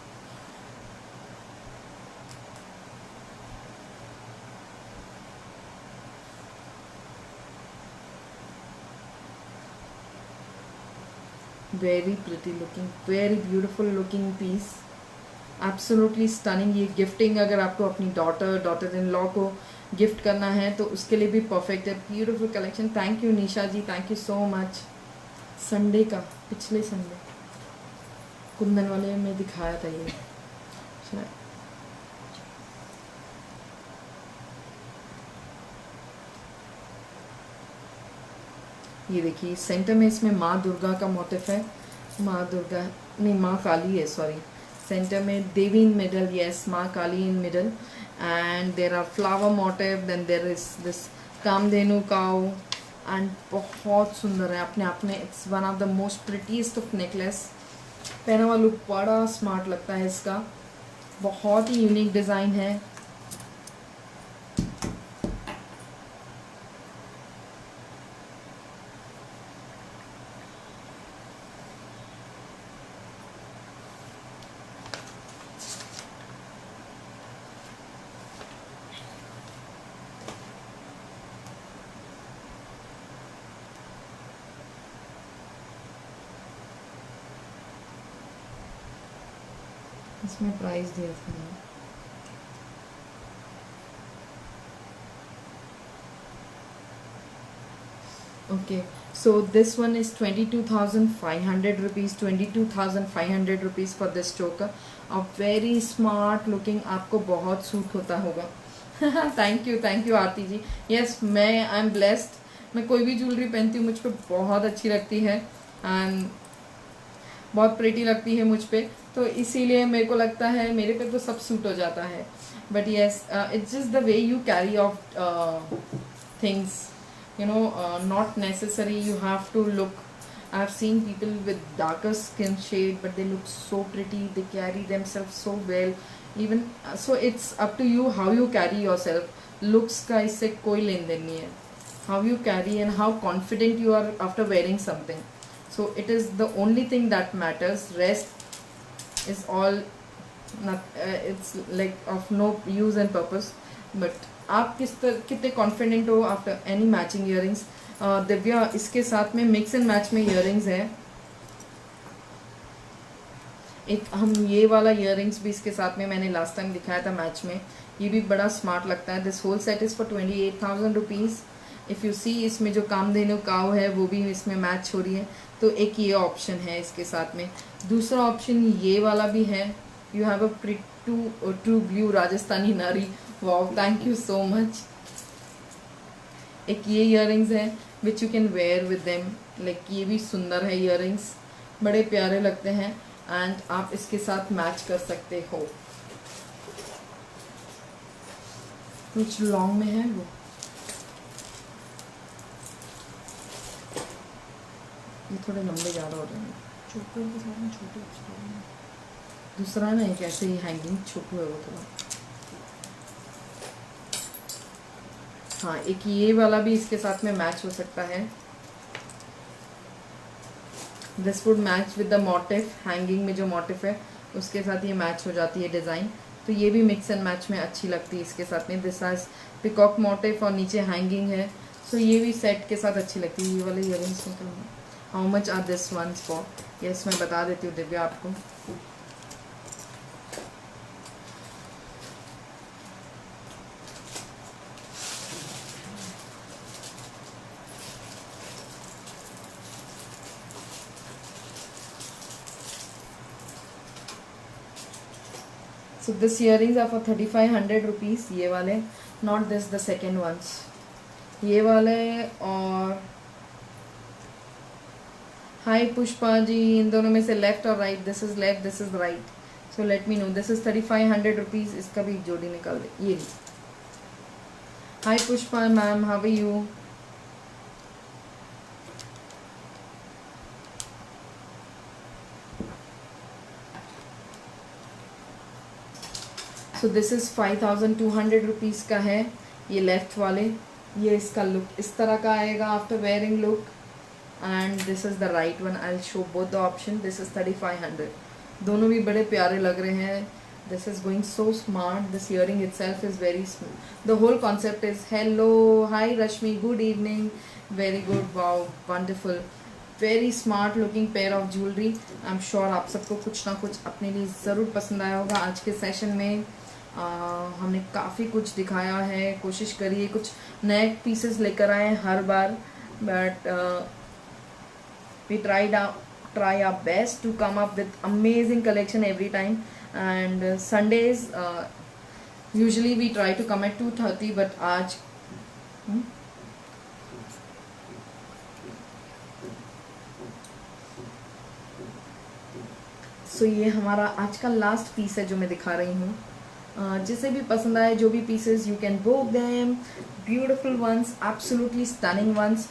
Very pretty looking, very beautiful looking piece, absolutely stunning. ये गिफ्टिंग अगर आपको अपनी डॉटर इन लॉ को गिफ्ट करना है तो उसके लिए भी परफेक्ट है। Beautiful collection. Thank you Nisha ji, thank you so much. Sunday का, पिछले संडे कुंदन वाले में दिखाया था ये शायद। ये देखिए सेंटर में इसमें माँ दुर्गा का मोटिफ है। माँ दुर्गा नहीं, माँ काली है, सॉरी। सेंटर में देवी इन middle, yes, maa Kali in middle, and there are flower motif, then there is this Kamdhenu cow, and बहुत सुंदर है अपने आप में। It's one of the most prettiest of necklace. पहना हुआ लुक बड़ा स्मार्ट लगता है इसका। बहुत ही यूनिक डिज़ाइन है। इसमें प्राइस दिया था मैंने। Okay, so this one is 22,500 rupees, 22,500 rupees for this choker. A very smart looking, आपको बहुत सूट होता होगा। Thank you Aarti ji. Yes, मैं आई एम ब्लेस्ड। मैं कोई भी ज्वेलरी पहनती हूँ मुझ पे बहुत अच्छी लगती है एंड बहुत प्रिटी लगती है मुझ पे, तो इसीलिए मेरे को लगता है मेरे पे तो सब सूट हो जाता है। But yes, it's just the way you carry off things, you know, not necessary you have to look. I've seen people with darker skin shade but they look so pretty, they carry themselves so well even, so it's up to you how you carry yourself. Looks का इससे कोई लेन then नहीं है, how you carry and how confident you are after wearing something. So it is the only thing that matters. Rest is all not, it's like of no use and purpose. But आप कितने confident हो after any matching earrings. Divya, इसके साथ में mix and match में earrings है। एक हम ये वाला इयरिंग्स भी इसके साथ में मैंने लास्ट टाइम दिखाया था मैच में, ये भी बड़ा स्मार्ट लगता है। This whole set is for 28,000 rupees. If you see, इसमें जो कामधेनु काऊ है वो भी इसमें मैच हो रही है, तो एक ये ऑप्शन है इसके साथ में। दूसरा ऑप्शन ये वाला भी है। You have a true blue Rajasthani nari. Wow, thank you so much. एक ये इयरिंग्स है which you can wear with them, like ये भी सुंदर है इयरिंग्स, बड़े प्यारे लगते हैं एंड आप इसके साथ मैच कर सकते हो। कुछ लॉन्ग में है वो, ये थोड़े लंबे ज़्यादा हो रहे हैं। छोटे के साथ में छोटे दूसरा ना एक ऐसे ही हैंगिंग छोटू है वो थोड़ा। हाँ, एक ये वाला भी इसके साथ में मैच हो सकता है। This would match with the motif, hanging में जो मोटिफ है उसके साथ ये मैच हो जाती है डिज़ाइन, तो ये भी मिक्स एंड मैच में अच्छी लगती है इसके साथ में। दिस हैज पिकॉक मोटिफ और नीचे हैंगिंग है, सो ये भी सेट के साथ अच्छी लगती है। ये वाले इयरिंग्स में how much are this ones for? Yes, मैं बता देती हूँ दिव्या आपको। So this earrings are for 3,500 rupees, ये वाले, not this, the second ones, ये वाले। और हाय पुष्पा जी, इन दोनों में से लेफ्ट और right? This is left, this is right, so let me know. This is 3,500 rupees. इसका भी जोड़ी निकाल दे, ये। Hi Pushpa ma'am, how are you? So this is 5200 rupees का है ये लेफ्ट वाले। ये इसका लुक इस तरह का आएगा after wearing look. And this is the right one, I will show both the option. This is 3500। दोनों भी बड़े प्यारे लग रहे हैं। This is going so smart. This earring itself is very smooth. The whole concept is hello, hi Rashmi, good evening, very good, wow, wonderful, very smart looking pair of jewelry. I am sure आप सबको कुछ ना कुछ अपने लिए ज़रूर पसंद आया होगा। आज के सेशन में हमने काफ़ी कुछ दिखाया है, कोशिश करी है कुछ नए पीसेस लेकर आए हर बार, but we try our best to come up with amazing collection every time. And Sundays usually we try to come at 2:30, but आज सो ये हमारा आज का लास्ट पीस है जो मैं दिखा रही हूँ। जिसे भी पसंद आए जो भी pieces, you can book them, beautiful ones, absolutely stunning ones.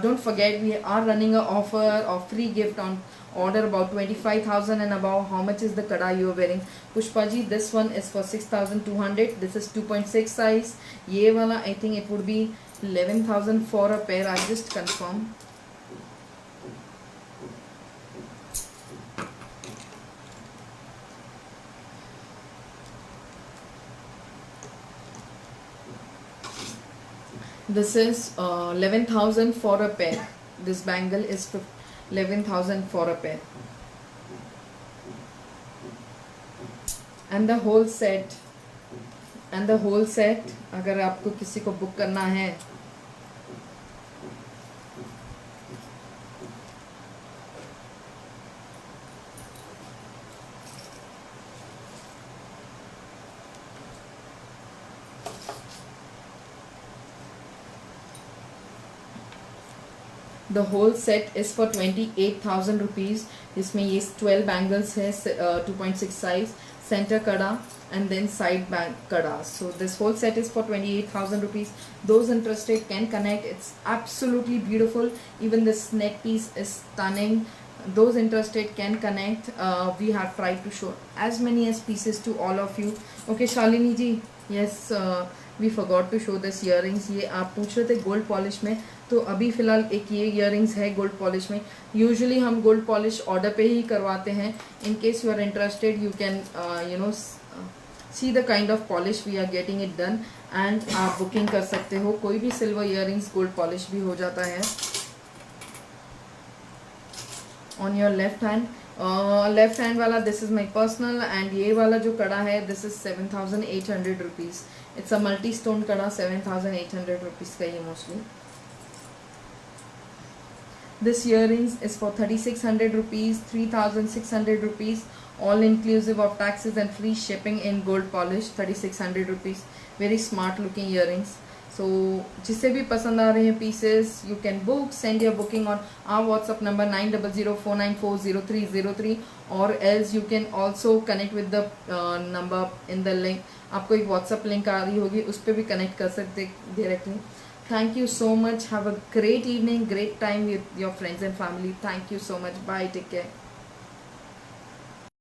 Don't forget we are running an offer of free gift on order about 25,000 and above. How much is the kada you are wearing? Pushpa ji, this one is for 6,200. This is 2.6 size. ये वाला I think it would be 11,000 for a pair. I just confirm. This is 11,000 for a pair. This bangle is 11,000 for a pair. And the whole set, अगर आपको किसी को book करना है The whole set is for 28,000 rupees. इसमें ये 12 bangles है, 2.6 size, center kada and then side bang kada. So this whole set is for 28,000 rupees. Those interested can connect. It's absolutely beautiful. Even this neck piece is stunning. Those interested can connect. We have tried to show as many as pieces to all of you. Okay, Shalini ji, yes, we forgot to show this earrings. ये आप पूछ रहे थे gold polish में, तो अभी फ़िलहाल एक ये इयरिंग्स है गोल्ड पॉलिश में। यूजुअली हम गोल्ड पॉलिश ऑर्डर पे ही करवाते हैं। In case you are interested, you can see the kind of polish we are getting it done, and आप बुकिंग कर सकते हो। कोई भी सिल्वर इयरिंग्स गोल्ड पॉलिश भी हो जाता है। ऑन योर लेफ्ट हैंड वाला this is my personal, and ये वाला जो कड़ा है this is 7,800 rupees. It's a multi stone कड़ा, 7,800 रुपीज़ का ये mostly. This earrings is for 3,600 rupees, 3,600 rupees, all inclusive of taxes and free shipping in gold polish. 3,600 rupees. Very smart looking earrings. So जिसे भी पसंद आ रहे हैं pieces, you can book. Send your booking on our WhatsApp number 9004940303, or else you can also connect with the number in the link. आपको एक WhatsApp link आ रही होगी, उस पर भी connect कर सकते directly. Thank you so much. Have a great evening, great time with your friends and family. Thank you so much. Bye. Take care.